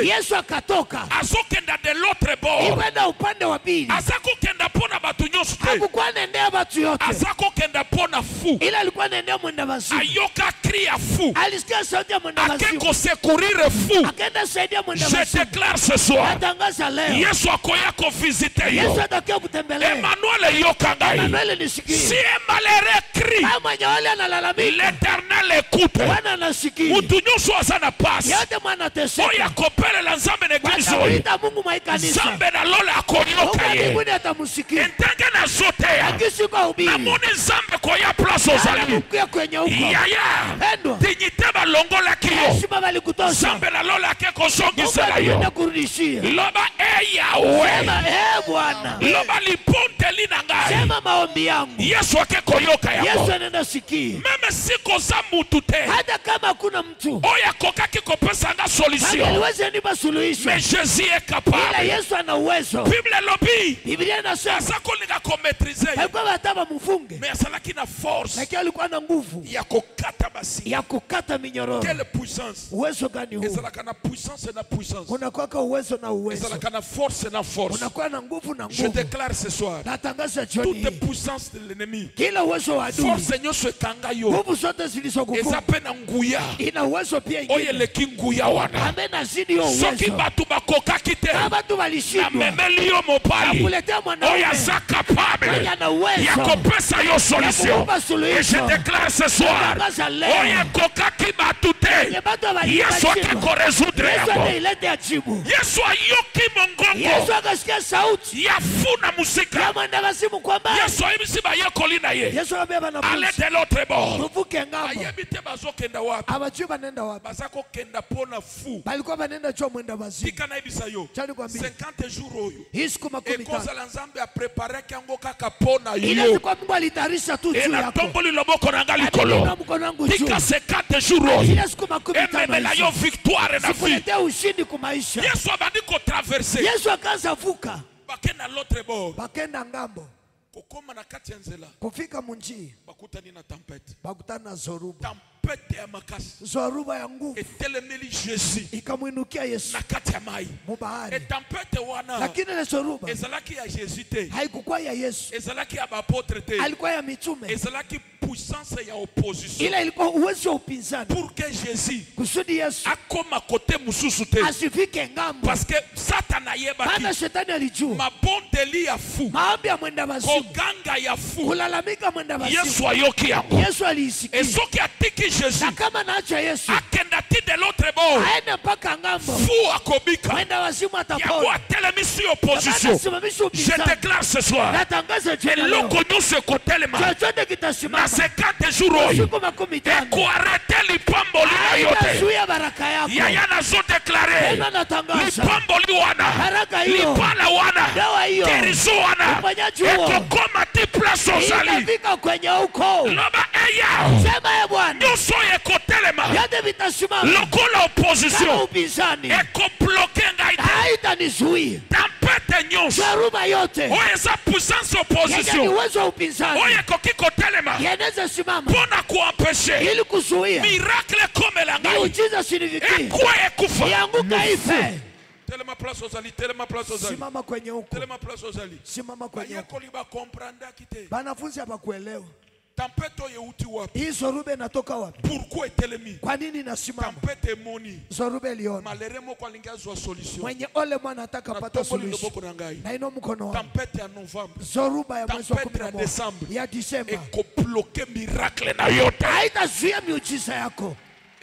Speaker 2: Yesu akatoka.
Speaker 1: Azokenda de l'autre bord.
Speaker 2: Kwenda upande wa pili.
Speaker 1: Azako kenda pona batu nyonso te.
Speaker 2: Hakukuwa anaendea watu yote.
Speaker 1: Azako kenda pona fu.
Speaker 2: Ila alikuwa anaendea mwenda wazimu.
Speaker 1: Ayoka cri ya fu.
Speaker 2: Alisikia sauti ya mwenda wazimu.
Speaker 1: Akeko secourir fu.
Speaker 2: Akaenda saidia mwenda wazimu.
Speaker 1: Je déclare ce soir.
Speaker 2: Natangaza leo.
Speaker 1: Yesu akoya ko visiter yo.
Speaker 2: Yesu atakia kutembelea.
Speaker 1: Emmanuel yoka ngai.
Speaker 2: Emmanuel nisikie.
Speaker 1: Si malheureux crie.
Speaker 2: Kama mwenye wale analalamika.
Speaker 1: L'Éternel écoute.
Speaker 2: Bwana anasikia.
Speaker 1: Mutu nyonso azana passe.
Speaker 2: Yote mwana teseka.
Speaker 1: Oya kopele la nzambe na eglise oyo.
Speaker 2: Watamuita Mungu mwa kanisa.
Speaker 1: Nzambe na lola akonyoka ye.
Speaker 2: Mungu atamusikia.
Speaker 1: Entenge na zote ya.
Speaker 2: Akisi kwa ubiri.
Speaker 1: Na moni nzambe koya place ozali.
Speaker 2: Anamukia kwenye huko.
Speaker 1: Yaya.
Speaker 2: Pendwa.
Speaker 1: Dignité balongola kiyo.
Speaker 2: Heshima balikutosha.
Speaker 1: Nzambe na lola ke kozongisela yo.
Speaker 2: Mungu kurudishia.
Speaker 1: Loba Yahweh.
Speaker 2: Sema Bwana.
Speaker 1: Loba liponte lina ngai.
Speaker 2: Sema maombi yangu.
Speaker 1: Yesu akekoyoka yako.
Speaker 2: Yesu anaenda sikia.
Speaker 1: Meme siko za mutu te.
Speaker 2: Hata kama hakuna mtu.
Speaker 1: Oya kokaki kopesa nga solution.
Speaker 2: Haliwezi nipa suluhisho.
Speaker 1: Mais Jésus est capable.
Speaker 2: Ila Yesu ana uwezo.
Speaker 1: Bible lobi.
Speaker 2: Biblia inasema.
Speaker 1: Asako linga ko maîtriser.
Speaker 2: Haikuwa wataba mfunge.
Speaker 1: Mais asalaki na force.
Speaker 2: Lakini alikuwa na nguvu.
Speaker 1: Ya kokata basi.
Speaker 2: Ya kukata minyororo.
Speaker 1: Quelle puissance.
Speaker 2: Uwezo gani huu?
Speaker 1: Ezalaka na puissance na puissance.
Speaker 2: Unakuwa kwa uwezo na uwezo.
Speaker 1: Ezalaka na force na force.
Speaker 2: Unakuwa na nguvu na nguvu.
Speaker 1: Je déclare ce soir.
Speaker 2: Natangaza jioni.
Speaker 1: Toute puissance de l'ennemi.
Speaker 2: Kila uwezo wa adui.
Speaker 1: Force nyonso ekanga yo.
Speaker 2: Nguvu zote zilizokufunga.
Speaker 1: Ezape na nguya.
Speaker 2: Ina uwezo pia ingine.
Speaker 1: Oye leki nguya wana.
Speaker 2: Amena zidi yo uwezo.
Speaker 1: Soki batu bakokaki te.
Speaker 2: Kama batu walishindwa.
Speaker 1: Na memeli yo mopali.
Speaker 2: Akuletea mwanaume.
Speaker 1: Oya za capable.
Speaker 2: Yana uwezo.
Speaker 1: Ya kopesa yo solution. Et je déclare ce soir. Oye kokaki batu te. Yesu akako résoudre yako. Yesu ayoki mongongo.
Speaker 2: Yesu akasikia sauti.
Speaker 1: Ya funa musika.
Speaker 2: Ya mwenda wazimu kwamba.
Speaker 1: Yesu ayebisi bayekoli na ye.
Speaker 2: Yesu anabeba na
Speaker 1: Allez de l'autre bord.
Speaker 2: Tuvuke ngambo.
Speaker 1: Ayebite bazokenda wapi.
Speaker 2: Abajui banenda wapi.
Speaker 1: Bazako kenda pona fu.
Speaker 2: Balikuwa banenda cho mwenda wazimu.
Speaker 1: Tika na ebisa yo. 50 jours oyo.
Speaker 2: Hii siku 15.
Speaker 1: Ekoza la Nzambe a préparé kango kaka pona yo.
Speaker 2: Ile siku Mungu alitayarisha tu juu yako.
Speaker 1: Na tomboli loboko na ngali kolo. Tika 50 jours oyo.
Speaker 2: Ile siku 15.
Speaker 1: Ememela yo victoire na vie.
Speaker 2: Sikuletea ushindi kwa maisha.
Speaker 1: Yesu abandi ko traverser.
Speaker 2: Yesu akaanza vuka.
Speaker 1: Bakenda l'autre bord.
Speaker 2: Bakenda ngambo.
Speaker 1: Kokoma na kati ya nzela.
Speaker 2: Kufika munjia.
Speaker 1: Bakutani na tempête.
Speaker 2: Bakutana na zoruba.
Speaker 1: tempête ya makasi
Speaker 2: zoruba ya nguvu
Speaker 1: etelemeli Jésus
Speaker 2: ikamwinukia Yesu
Speaker 1: na kati ya mai.
Speaker 2: mubahari.
Speaker 1: Et tempête wana
Speaker 2: Lakini ile zoruba
Speaker 1: ezalaki ya Jésus te,
Speaker 2: haikukuwa ya Yesu,
Speaker 1: ezalaki ya bapotre te,
Speaker 2: alikuwa ya mitume.
Speaker 1: ezalaki puissance ya opposition
Speaker 2: Ile ilikuwa uwezo wa upinzani
Speaker 1: pour que Jésus
Speaker 2: kusudi Yesu
Speaker 1: akoma kote mususu te,
Speaker 2: asifike ngambo,
Speaker 1: parce que Satan ayebaki
Speaker 2: maana shetani alijua
Speaker 1: mabondeli ya fu,
Speaker 2: maombi ya mwenda wazimu,
Speaker 1: koganga ya fu,
Speaker 2: kulalamika mwenda wazimu.
Speaker 1: Yesu ayoki yango.
Speaker 2: Yesu aliisikia,
Speaker 1: Et soki atiki Jésus
Speaker 2: na kama naacha Yesu
Speaker 1: akenda ti de l'autre bord,
Speaker 2: aende mpaka ngambo,
Speaker 1: fu akobika
Speaker 2: mwenda wazimu
Speaker 1: yango
Speaker 2: atapona.
Speaker 1: atelemi si opposition.
Speaker 2: Simamisha
Speaker 1: Je
Speaker 2: upinzani.
Speaker 1: déclare ce soir,
Speaker 2: Natangaza jina leo,
Speaker 1: eloko nyonso ekotelema
Speaker 2: chochote
Speaker 1: na
Speaker 2: kitasimama
Speaker 1: 50 jours oyo
Speaker 2: siku 50
Speaker 1: ekoarete lipamboli na yote.
Speaker 2: haitazuia baraka yako.
Speaker 1: Yaya nazodeklare
Speaker 2: Tena natangaza
Speaker 1: lipamboli wana,
Speaker 2: baraka hiyo,
Speaker 1: lipala wana,
Speaker 2: dawa hiyo,
Speaker 1: kerizo wana
Speaker 2: uponyaji huo
Speaker 1: ekokoma ti place ozali.
Speaker 2: itafika kwenye huko.
Speaker 1: Loba eya
Speaker 2: Sema ye Bwana,
Speaker 1: nyonso oyo ekotelema
Speaker 2: yote vitasimama
Speaker 1: lokola
Speaker 2: kama
Speaker 1: opposition
Speaker 2: upinzani,
Speaker 1: ekobloke ngai te.
Speaker 2: haitanizuia.
Speaker 1: Tempete nyonso
Speaker 2: Dharuba yote
Speaker 1: oyo eza puissance
Speaker 2: yenye ni
Speaker 1: opposition
Speaker 2: uwezo wa upinzani
Speaker 1: oyo ekoki kotelema
Speaker 2: yenaweza simama
Speaker 1: mpona koempeshe
Speaker 2: ili kuzuia
Speaker 1: miracle ekomela ngai
Speaker 2: miujiza sinifikie,
Speaker 1: ekwa ekufa.
Speaker 2: ianguka ife.
Speaker 1: Telema place ozali, telema place ozali,
Speaker 2: Simama kwenye huko,
Speaker 1: telema place ozali.
Speaker 2: simama kwenye huko.
Speaker 1: Bayekoli bakomprandaki te.
Speaker 2: Banafunzi habakuelewa
Speaker 1: Tempete oyo euti wapi?
Speaker 2: hii zoruba inatoka wapi,
Speaker 1: Pourquoi etelemi?
Speaker 2: kwa nini inasimama.
Speaker 1: Tempete emoni
Speaker 2: Zoruba iliona
Speaker 1: malere moko alingi azwa solution.
Speaker 2: mwenye ole mwana ataka pata
Speaker 1: Natomboli
Speaker 2: suluhisho,
Speaker 1: loboko na ngai.
Speaker 2: na ino mkono wangu.
Speaker 1: Tempete ya Novembre
Speaker 2: Zoruba ya mwezi wa
Speaker 1: Tempete ya
Speaker 2: 11
Speaker 1: Desembre
Speaker 2: ya Disemba
Speaker 1: ekobloke miracle na yote.
Speaker 2: haitazuia miujiza yako,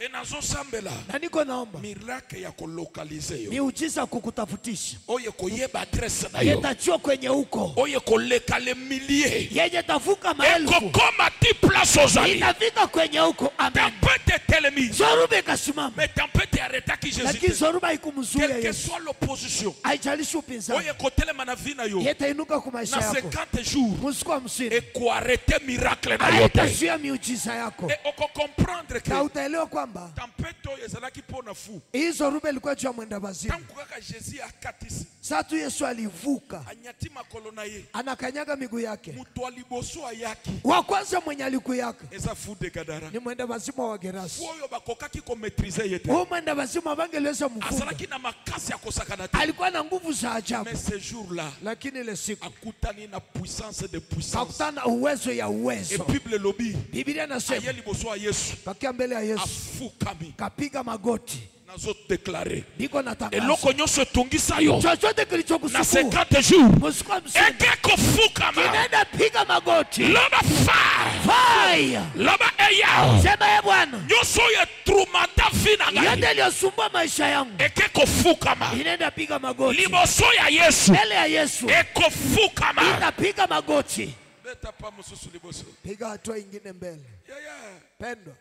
Speaker 1: E nazosambela
Speaker 2: na niko naomba
Speaker 1: miracle ya kolokalize yo
Speaker 2: miujiza kukutafutisha
Speaker 1: oyo koyeba adresse na yo
Speaker 2: yetajua kwenye huko,
Speaker 1: oyo koleka le millier
Speaker 2: yenye tavuka maelfu
Speaker 1: ekokoma ti place ozali.
Speaker 2: itafika kwenye huko. Amen.
Speaker 1: Tempete etelemi
Speaker 2: Zoruba ikasimama,
Speaker 1: mais tempete aretaki Jésus
Speaker 2: lakini
Speaker 1: te.
Speaker 2: zoruba haikumzuia
Speaker 1: Quelle que
Speaker 2: Yesu.
Speaker 1: soit l'opposition
Speaker 2: Haijalishi upinzani,
Speaker 1: oyo ekotelema na vi na yo
Speaker 2: yetainuka kwa maisha
Speaker 1: na
Speaker 2: yako
Speaker 1: 50 jours
Speaker 2: musiku 50
Speaker 1: ekoarete miracle na yo te.
Speaker 2: haitazuia miujiza yako,
Speaker 1: Et okokomprendre
Speaker 2: na
Speaker 1: que
Speaker 2: utaelewa kwamba
Speaker 1: tempete oyo ezalaki mpona fu
Speaker 2: hii zoruba ilikuwa juu ya mwenda wazimu.
Speaker 1: ntango kaka Jésus akatisi
Speaker 2: Saa tu Yesu alivuka,
Speaker 1: anyati makolo na ye
Speaker 2: anakanyaga miguu yake,
Speaker 1: moto aliboso ayaki
Speaker 2: wa kwanza mwenye alikuyaka
Speaker 1: eza fu de Gadara.
Speaker 2: ni mwenda wazimu wa Gerasi.
Speaker 1: Fu oyo bakokaki komaîtrize ye te,
Speaker 2: Huyu mwenda wazimu abangeliweza mfunga,
Speaker 1: azalaki na makasi ya kosakana te.
Speaker 2: alikuwa na nguvu za ajabu,
Speaker 1: Mais ce jour-là
Speaker 2: lakini ile siku
Speaker 1: akutani na puissance de puissance.
Speaker 2: kakutana uwezo ya
Speaker 1: Et
Speaker 2: uwezo.
Speaker 1: Bible lobi
Speaker 2: Biblia inasema
Speaker 1: aye liboso ya Yesu
Speaker 2: kakia mbele ya Yesu
Speaker 1: afukami
Speaker 2: kapiga magoti,
Speaker 1: nazodeklare
Speaker 2: niko natangaza
Speaker 1: eloko nyonso etungisa yo
Speaker 2: chochote
Speaker 1: na
Speaker 2: kilichokusukuma
Speaker 1: 50 jours
Speaker 2: musiku wa msimu
Speaker 1: eke kofukama.
Speaker 2: kinaenda piga magoti.
Speaker 1: Loba fire,
Speaker 2: Fire!
Speaker 1: loba eya
Speaker 2: Sema ye Bwana,
Speaker 1: nyonso oyo etrumata vi na
Speaker 2: yote
Speaker 1: ngai
Speaker 2: iliyosumbua maisha yangu
Speaker 1: eke kofukama
Speaker 2: inaenda piga magoti
Speaker 1: liboso ya Yesu,
Speaker 2: mbele ya Yesu,
Speaker 1: ekofukama.
Speaker 2: itapiga magoti.
Speaker 1: Beta pa mosusu liboso
Speaker 2: Piga hatua ingine mbele,
Speaker 1: yaya,
Speaker 2: pendwa,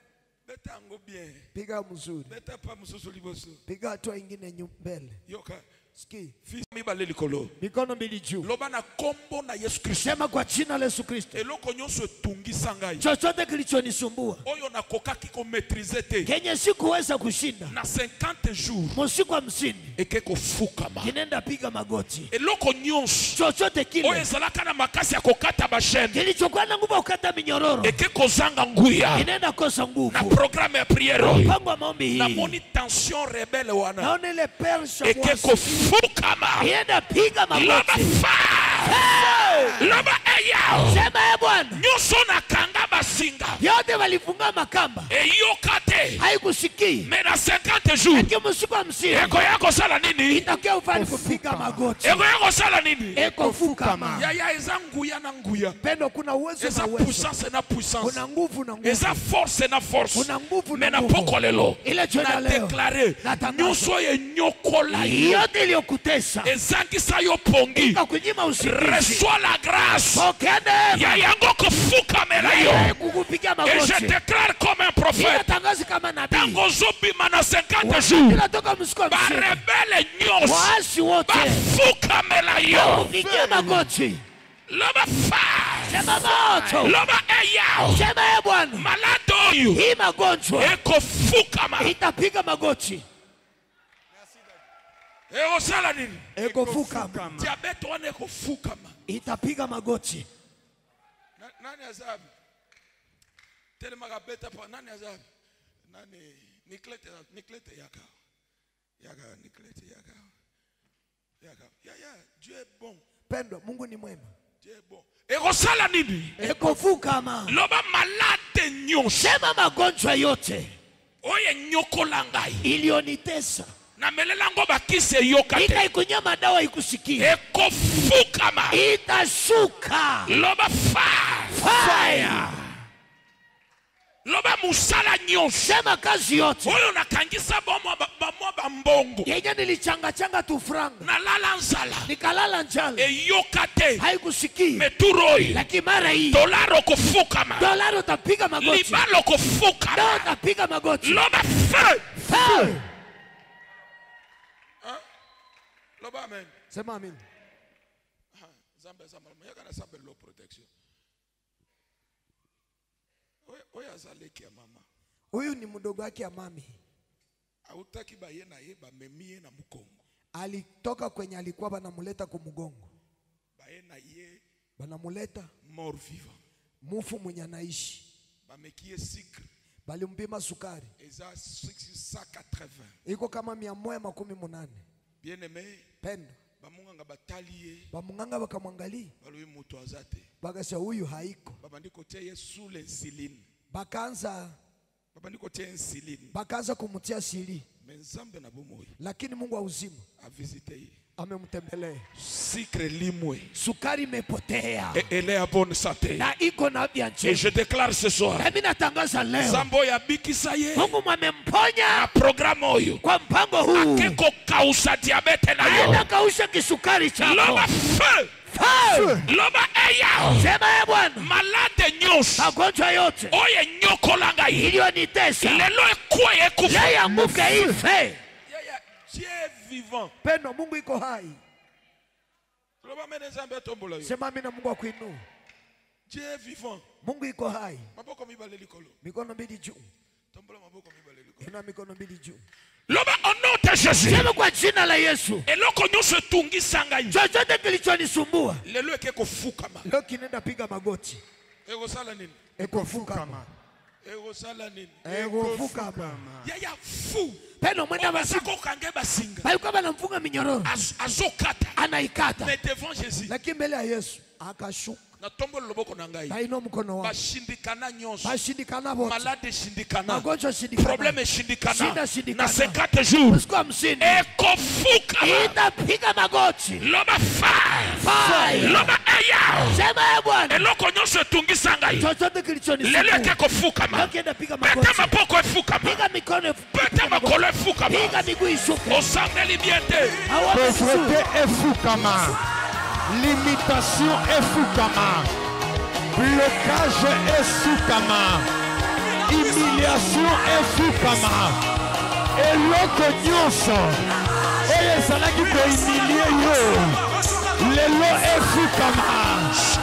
Speaker 1: beta yango bien,
Speaker 2: piga mzuri,
Speaker 1: beta pa mosusu liboso
Speaker 2: piga hatua ingine mbele.
Speaker 1: yoka
Speaker 2: Ski
Speaker 1: fils mibale likolo
Speaker 2: mikono mbili juu,
Speaker 1: loba na kombo na Yesu Kristo.
Speaker 2: sema kwa jina la Yesu Kristo,
Speaker 1: Eloko nyonso etungisa ngai
Speaker 2: chochote kilichonisumbua
Speaker 1: oyo nakokaki komaîtrize te
Speaker 2: kenye sikuweza kushinda
Speaker 1: na 50 jours
Speaker 2: musiku wa 50
Speaker 1: eke kofukama.
Speaker 2: kinaenda piga magoti.
Speaker 1: Eloko nyonso
Speaker 2: Chochote
Speaker 1: oyo
Speaker 2: kile
Speaker 1: ezalaka na makasi ya kokata bashene
Speaker 2: kilichokuwa na nguvu ya kukata minyororo
Speaker 1: eke kozanga nguya
Speaker 2: kinaenda kosa
Speaker 1: na
Speaker 2: nguvu.
Speaker 1: programme ya priere oyo.
Speaker 2: Mpango wa maombi hii,
Speaker 1: Namoni tension rebelle wana
Speaker 2: naona ile persha
Speaker 1: eke
Speaker 2: mwasi
Speaker 1: kofukama.
Speaker 2: kinaenda piga
Speaker 1: Loba
Speaker 2: magoti.
Speaker 1: fire, loba eya
Speaker 2: Sema ye Bwana,
Speaker 1: nyonso nakanga basinga
Speaker 2: yote walifunga makamba
Speaker 1: eyoka te
Speaker 2: haikusikii,
Speaker 1: me na 50 jours
Speaker 2: lakini musiku wa 50
Speaker 1: ekoya kosala nini?
Speaker 2: itakia ufani kupiga magoti.
Speaker 1: Ekoya kosala nini?
Speaker 2: Eko fukama.
Speaker 1: Yaya eza nguya na nguya,
Speaker 2: Pendo, kuna uwezo
Speaker 1: eza
Speaker 2: na uwezo,
Speaker 1: puissance na puissance,
Speaker 2: kuna nguvu na nguvu,
Speaker 1: eza force na force.
Speaker 2: kuna nguvu
Speaker 1: Me
Speaker 2: na
Speaker 1: na
Speaker 2: nguvu.
Speaker 1: poko lelo
Speaker 2: Ile jioni
Speaker 1: na
Speaker 2: ya leo
Speaker 1: deklare
Speaker 2: natangaza
Speaker 1: nyonso oyo enyokola yo
Speaker 2: yote iliyokutesa
Speaker 1: ezangisa yo pongi,
Speaker 2: ikakunyima usingizi,
Speaker 1: reçois la grâce
Speaker 2: pokea neema
Speaker 1: ya yango kofukamela yo.
Speaker 2: kukupiga
Speaker 1: Et je
Speaker 2: magoti.
Speaker 1: déclare comme un prophète,
Speaker 2: Inatangaza kama nabii,
Speaker 1: tango zobima na 50 jours
Speaker 2: inatoka musiku wa 50
Speaker 1: barebele nyonso
Speaker 2: waasi wote
Speaker 1: bafukamela yo.
Speaker 2: pigia magoti.
Speaker 1: Loba fire,
Speaker 2: Sema moto,
Speaker 1: loba eya
Speaker 2: sema ye Bwana,
Speaker 1: malade oyo
Speaker 2: hii magonjwa
Speaker 1: ekofukama.
Speaker 2: itapiga magoti.
Speaker 1: Ekosala nini?
Speaker 2: Eko fukama,
Speaker 1: Diabete wana ekofukama.
Speaker 2: itapiga magoti.
Speaker 1: Nani azabi? Telemaka beta pa nani azabi? Nani Niklete yaka. Yaka Niklete yaka. Yaka. Ya, Dieu est bon.
Speaker 2: Pendo, Mungu ni mwema.
Speaker 1: Dieu est bon. Ekosala nini?
Speaker 2: Ekofukama.
Speaker 1: Loba malade nyonso.
Speaker 2: Sema magonjwa yote
Speaker 1: Oye nyokola ngai.
Speaker 2: ilionitesa.
Speaker 1: Na melelango bakise yokate.
Speaker 2: Ikaikunywa madawa ikusikia.
Speaker 1: Ekofukama.
Speaker 2: Itashuka.
Speaker 1: Loba fire. Loba musala nyonso.
Speaker 2: Sema kazi yote
Speaker 1: Oyo nakangisa bomo bambongo.
Speaker 2: yenye nilichanga tu franga.
Speaker 1: Nalala nzala.
Speaker 2: Nikalala njala.
Speaker 1: Eyokate.
Speaker 2: Haikusikia.
Speaker 1: Meturoi.
Speaker 2: Lakini mara hii
Speaker 1: Dolaro kofukama.
Speaker 2: dolari utapiga magoti.
Speaker 1: Libalo kofukama.
Speaker 2: Ndio utapiga magoti.
Speaker 1: Loba fire.
Speaker 2: Fire.
Speaker 1: Loba amen.
Speaker 2: Sema amen.
Speaker 1: Zambe yaka na sabe lo protection. Oya zaleki ya mama.
Speaker 2: Huyu ni mdogo wake ya mami.
Speaker 1: Hautaki baye na ye bamemie na mkongo.
Speaker 2: Alitoka kwenye alikuwa banamuleta kumgongo.
Speaker 1: Baye na ye
Speaker 2: Banamuleta
Speaker 1: mort vivant.
Speaker 2: mufu mwenye anaishi.
Speaker 1: Bamekie sucre.
Speaker 2: Balimpima sukari.
Speaker 1: Eza 680.
Speaker 2: Iko kama 180.
Speaker 1: Bien aimé.
Speaker 2: Pendo.
Speaker 1: Bamunganga bataliye.
Speaker 2: Bamunganga bakamwangalia.
Speaker 1: Balui mutu azate.
Speaker 2: Bakasha huyu haiko.
Speaker 1: Babandiko tie sous l'insuline.
Speaker 2: Bakaanza
Speaker 1: insuline.
Speaker 2: Bakaanza kumutia siri.
Speaker 1: Menzambe na bomoi.
Speaker 2: Lakini Mungu wa uzima
Speaker 1: A visité.
Speaker 2: amemtembelea.
Speaker 1: Sucre limwe.
Speaker 2: Sukari imepotea.
Speaker 1: Et elle est à bonne santé.
Speaker 2: Na iko na afya
Speaker 1: Et
Speaker 2: njema.
Speaker 1: je déclare ce soir.
Speaker 2: Na mimi natangaza leo.
Speaker 1: Zambo ya bikisa ye.
Speaker 2: Mungu mwamemponya
Speaker 1: Na programme oyo.
Speaker 2: kwa mpango huu.
Speaker 1: Akeko kausa diabete na yo.
Speaker 2: Aenda kausha kisukari chako.
Speaker 1: Loba feu.
Speaker 2: Feu.
Speaker 1: Loba eya.
Speaker 2: Sema Bwana.
Speaker 1: Malade nyonso.
Speaker 2: Magonjwa yote
Speaker 1: Oye nyokolanga yi.
Speaker 2: iliyonitesa
Speaker 1: Lelo ekwe ekufa.
Speaker 2: leo yanguke ife.
Speaker 1: Dieu vivant.
Speaker 2: Pendo, Mungu iko hai.
Speaker 1: Loba mene zambe tombola yo.
Speaker 2: Sema mimi na Mungu akuinua.
Speaker 1: Dieu vivant.
Speaker 2: Mungu iko hai.
Speaker 1: Maboko mibale likolo.
Speaker 2: Mikono mbili juu.
Speaker 1: Tombola maboko mibale likolo.
Speaker 2: Ina mikono mbili juu.
Speaker 1: Loba au nom de Jésus.
Speaker 2: Sema kwa jina la Yesu.
Speaker 1: Eloko nyonso tungisa ngai.
Speaker 2: Chochote kilichonisumbua
Speaker 1: Lelo eke kofukama.
Speaker 2: leo kinaenda piga magoti.
Speaker 1: Ego sala nini?
Speaker 2: Ekofukama.
Speaker 1: Ego sala nini?
Speaker 2: Ekofukama.
Speaker 1: Yaya fu.
Speaker 2: Pendo mwenda basi.
Speaker 1: Basako kange basinga.
Speaker 2: Balikuwa banamfunga minyororo.
Speaker 1: Azokata.
Speaker 2: Anaikata.
Speaker 1: Mais devant Jésus.
Speaker 2: Lakini mbele ya Yesu akashuka.
Speaker 1: Na tombo loboko na ngai.
Speaker 2: Baino mkono wake.
Speaker 1: Bashindikana nyonso.
Speaker 2: Bashindikana wote.
Speaker 1: Malade shindikana.
Speaker 2: Magonjwa shindikana.
Speaker 1: Problème shindikana.
Speaker 2: Shida shindikana.
Speaker 1: Na 50 jours.
Speaker 2: Usiku 50.
Speaker 1: Ekofukama.
Speaker 2: Itapiga magoti.
Speaker 1: Loba fire.
Speaker 2: Fire.
Speaker 1: Loba eya.
Speaker 2: Sema Bwana.
Speaker 1: Eloko nyonso tungisa ngai.
Speaker 2: Chochote kilichonisumbua.
Speaker 1: Lelo eke kofukama.
Speaker 2: Leo kienda piga
Speaker 1: Peta
Speaker 2: magoti.
Speaker 1: mapoko efukama.
Speaker 2: Piga mikono.
Speaker 1: Peta makolo efukama.
Speaker 2: Piga miguu ishuke.
Speaker 1: Osangeli bien te.
Speaker 4: Pauvreté et Fukama. Limitation et Fukama. Blocage et Fukama. Humiliation et Fukama. Et l'autre nyonso. Et ezalaki kohumilie yo. Lelo et Fukama.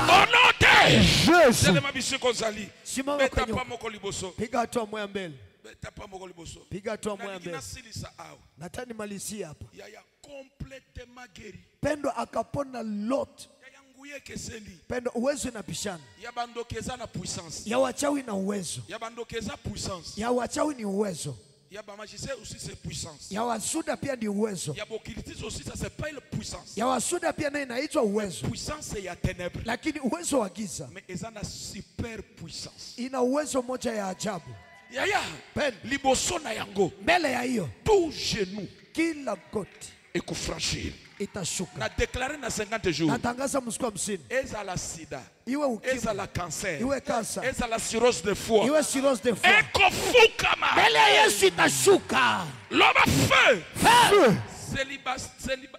Speaker 1: Au nom de
Speaker 4: Jésus.
Speaker 1: Selema bisiko zali.
Speaker 2: Simama
Speaker 1: Beta
Speaker 2: kwenye.
Speaker 1: pa moko liboso.
Speaker 2: Piga hatua moja mbele.
Speaker 1: Beta pa moko liboso.
Speaker 2: Piga hatua moja
Speaker 1: Na
Speaker 2: mbele.
Speaker 1: nikina silisa awa.
Speaker 2: Nataka nimalizie hapa.
Speaker 1: Yaya complètement guéri.
Speaker 2: Pendo akapona lot.
Speaker 1: Yaya nguye keseli.
Speaker 2: Pendo uwezo inapishana.
Speaker 1: Ya bandokeza na puissance.
Speaker 2: Ya wachawi na uwezo.
Speaker 1: Ya bandokeza puissance.
Speaker 2: Ya wachawi ni uwezo.
Speaker 1: Ya ba magicien aussi c'est puissance.
Speaker 2: Ya wasuda pia ni uwezo.
Speaker 1: Ya bokiritis aussi ça c'est pas une puissance.
Speaker 2: Ya wasuda pia nayo inaitwa uwezo.
Speaker 1: Puissance c'est ya ténèbres.
Speaker 2: Lakini uwezo wa giza
Speaker 1: Mais ils ont une super puissance.
Speaker 2: ina uwezo moja ya ajabu.
Speaker 1: Yaya
Speaker 2: Pendo
Speaker 1: liboso na yango.
Speaker 2: mbele ya hiyo
Speaker 1: Tout genou
Speaker 2: kila goti
Speaker 1: et franchir.
Speaker 2: itashuka.
Speaker 1: Na déclaré na 50 jours.
Speaker 2: Natangaza msiku 50.
Speaker 1: Eza la sida.
Speaker 2: Iwe
Speaker 1: Eza
Speaker 2: ukimwi,
Speaker 1: la cancer.
Speaker 2: iwe kansa,
Speaker 1: Eza la cirrhose de foie.
Speaker 2: iwe cirrhose de foie.
Speaker 1: Ekofukama.
Speaker 2: Mbele ya Yesu itashuka.
Speaker 1: Loba feu.
Speaker 2: Feu.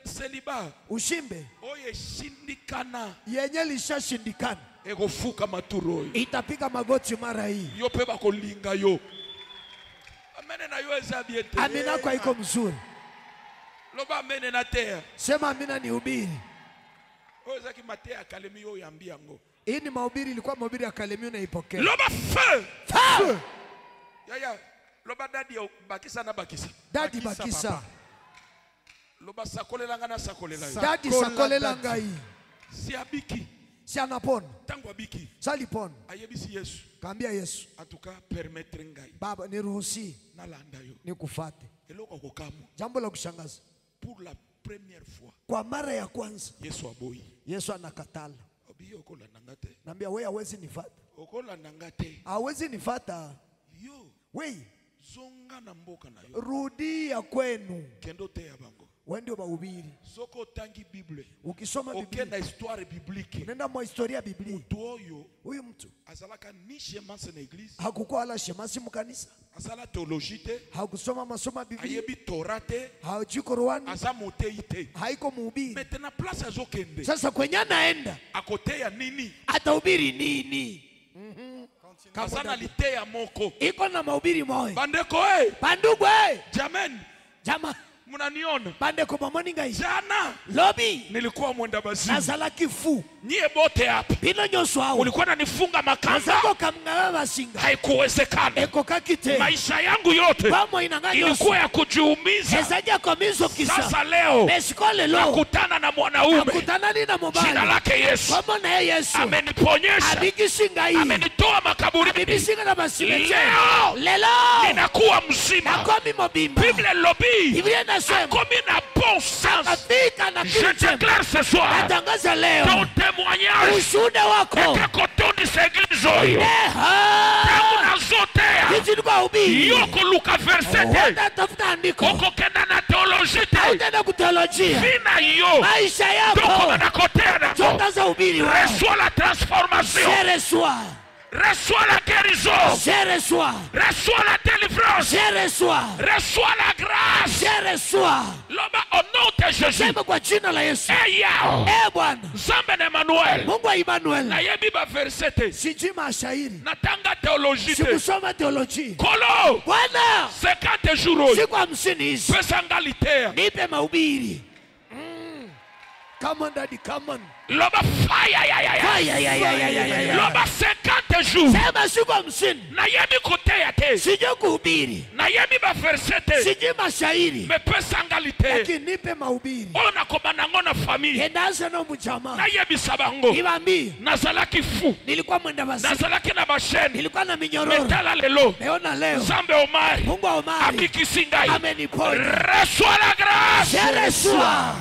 Speaker 1: Célibat.
Speaker 2: Ushimbe
Speaker 1: Oye shindikana.
Speaker 2: yenye lishashindikana
Speaker 1: Ekofukama turoyo.
Speaker 2: itapiga magoti mara hii.
Speaker 1: Yo pe bakolinga yo. Amene na yo eza bien te.
Speaker 2: Amina kwa iko mzuri.
Speaker 1: Loba amene na terre.
Speaker 2: Sema amina ni ubiri.
Speaker 1: Oyo eza ki mate akalemi yo yambi yango.
Speaker 2: Hii ni mahubiri, ilikuwa mahubiri ya Kalemi unaipokea.
Speaker 1: Loba feu.
Speaker 2: Feu.
Speaker 1: Yaya. Loba dadi ya bakisa na bakisa.
Speaker 2: Dadi bakisa.
Speaker 1: Loba sakolela nga na sakolela yo.
Speaker 2: Dadi sakolela ngai.
Speaker 1: Si abiki.
Speaker 2: si anapona.
Speaker 1: Tango abiki.
Speaker 2: Salipona.
Speaker 1: Ayebisi Yesu.
Speaker 2: Kaambia Yesu.
Speaker 1: En tout cas, permettre ngai.
Speaker 2: Baba niruhusi
Speaker 1: Nalanda yo.
Speaker 2: nikufate.
Speaker 1: Eloko kokamu.
Speaker 2: Jambo la kushangaza.
Speaker 1: Pour la première fois.
Speaker 2: Kwa mara ya kwanza.
Speaker 1: Yesu aboyi.
Speaker 2: Yesu anakatala.
Speaker 1: Obi okola nangate.
Speaker 2: Naambia wewe hawezi nifata.
Speaker 1: Okola nangate.
Speaker 2: Hawezi nifata.
Speaker 1: Yo.
Speaker 2: Wewe
Speaker 1: Zonga na mboka na yo.
Speaker 2: rudi ya kwenu.
Speaker 1: Kendo te ya bango.
Speaker 2: Wewe ndio mahubiri.
Speaker 1: Soko tangi Bible.
Speaker 2: Ukisoma Biblia.
Speaker 1: Okenda histoire biblique.
Speaker 2: Nenda mwa historia ya Biblia.
Speaker 1: Toyo.
Speaker 2: Huyu mtu
Speaker 1: Azalaka ni shemance na église.
Speaker 2: hakukuwa ala shemasi mkanisa.
Speaker 1: Azala théologie te.
Speaker 2: Hakusoma masomo ya Biblia.
Speaker 1: Ayebi Torah te.
Speaker 2: Hajui Qur'ani.
Speaker 1: Aza motei te.
Speaker 2: Haiko mhubiri.
Speaker 1: Maintenant place azokende.
Speaker 2: Sasa kwenye anaenda
Speaker 1: Akote ya nini?
Speaker 2: atahubiri nini?
Speaker 1: Azana lite ya moko.
Speaker 2: Iko na mahubiri moyo.
Speaker 1: Bandeko
Speaker 2: Bandugu
Speaker 1: Jamen.
Speaker 2: jama
Speaker 1: Munaniona.
Speaker 2: bandeko mamoni ngai.
Speaker 1: Jana.
Speaker 2: Lobi
Speaker 1: Nilikuwa mwenda bazimu.
Speaker 2: nazala kifu.
Speaker 1: Nyie bote hapa.
Speaker 2: Bino nyoso hao.
Speaker 1: Ulikuwa unanifunga makamba.
Speaker 2: Nazako kamngala basinga.
Speaker 1: Haikuwezekana.
Speaker 2: Eko kakite.
Speaker 1: Maisha yangu yote
Speaker 2: Bamo inanganya
Speaker 1: ilikuwa ya kujiumiza.
Speaker 2: Ezaja komizo kisa.
Speaker 1: Sasa leo
Speaker 2: Mesikole lo.
Speaker 1: nakutana na mwanaume.
Speaker 2: Nakutana ni na mobali.
Speaker 1: Jina lake Yesu.
Speaker 2: Bamo na Yesu.
Speaker 1: Ameniponyesha.
Speaker 2: Abikisinga hii.
Speaker 1: Amenitoa makaburini.
Speaker 2: Abikisinga na basimeche.
Speaker 1: Leo.
Speaker 2: Lelo.
Speaker 1: Ninakuwa mzima.
Speaker 2: Nakomi mobimba.
Speaker 1: Bible lobi.
Speaker 2: Biblia inasema.
Speaker 1: Akomi na bon sens.
Speaker 2: Afika na
Speaker 1: Je déclare ce soir.
Speaker 2: natangaza leo.
Speaker 1: Ton témoignage.
Speaker 2: Ushuhuda wako.
Speaker 1: Ekakotoni seglizo yo.
Speaker 2: Eha.
Speaker 1: Tangu nazotea.
Speaker 2: Hizi ni kwa ubiri.
Speaker 1: Yoko Luka verset 2.
Speaker 2: Wanda tafuta andiko.
Speaker 1: Koko kenda na teologie te.
Speaker 2: Utaenda kuteolojia.
Speaker 1: Vina yo.
Speaker 2: Maisha
Speaker 1: Doko
Speaker 2: yako.
Speaker 1: banakotea nako.
Speaker 2: Tangaza ubiri wako.
Speaker 1: Reçois la transformation.
Speaker 2: Reçois.
Speaker 1: Reçois la guérison.
Speaker 2: Reçois.
Speaker 1: Reçois la délivrance.
Speaker 2: Reçois.
Speaker 1: Reçois la grâce.
Speaker 2: Reçois.
Speaker 1: Loba au nom de Jésus.
Speaker 2: Sema kwa jina la Yesu.
Speaker 1: Eyao.
Speaker 2: Bwana.
Speaker 1: Zambe na Emmanuel.
Speaker 2: Mungu wa Emmanuel.
Speaker 1: Na yebi ba verset te.
Speaker 2: Sijui mashairi.
Speaker 1: Natanga teologie te.
Speaker 2: Sikusoma teolojia.
Speaker 1: Kolo.
Speaker 2: Bwana.
Speaker 1: 50 jours.
Speaker 2: Siku 50 hizi.
Speaker 1: Pesa ngalitea.
Speaker 2: Nipe mahubiri. Come on daddy, come on.
Speaker 1: Loba fire ya.
Speaker 2: Fire.
Speaker 1: Loba 50 jours.
Speaker 2: Sema siku 50.
Speaker 1: Na yebi kotea te.
Speaker 2: Sijui kuhubiri.
Speaker 1: Na yebi ba verset te.
Speaker 2: Sijui mashairi.
Speaker 1: Me pesa ngalitea.
Speaker 2: Lakini nipe mahubiri.
Speaker 1: Ona kobanango na famille.
Speaker 2: Endaanza na mjamaa.
Speaker 1: Na yebi sabango.
Speaker 2: Ibambi.
Speaker 1: Nazalaki fou.
Speaker 2: Nilikuwa mwenda basi.
Speaker 1: Nazalaki na basheni.
Speaker 2: Nilikuwa na minyororo.
Speaker 1: Metala lelo.
Speaker 2: Meona leo.
Speaker 1: Zambe Omari.
Speaker 2: Mungu wa Omari.
Speaker 1: Abikisingai.
Speaker 2: Ameniponya.
Speaker 1: Reçois la grâce.
Speaker 2: Je reçois.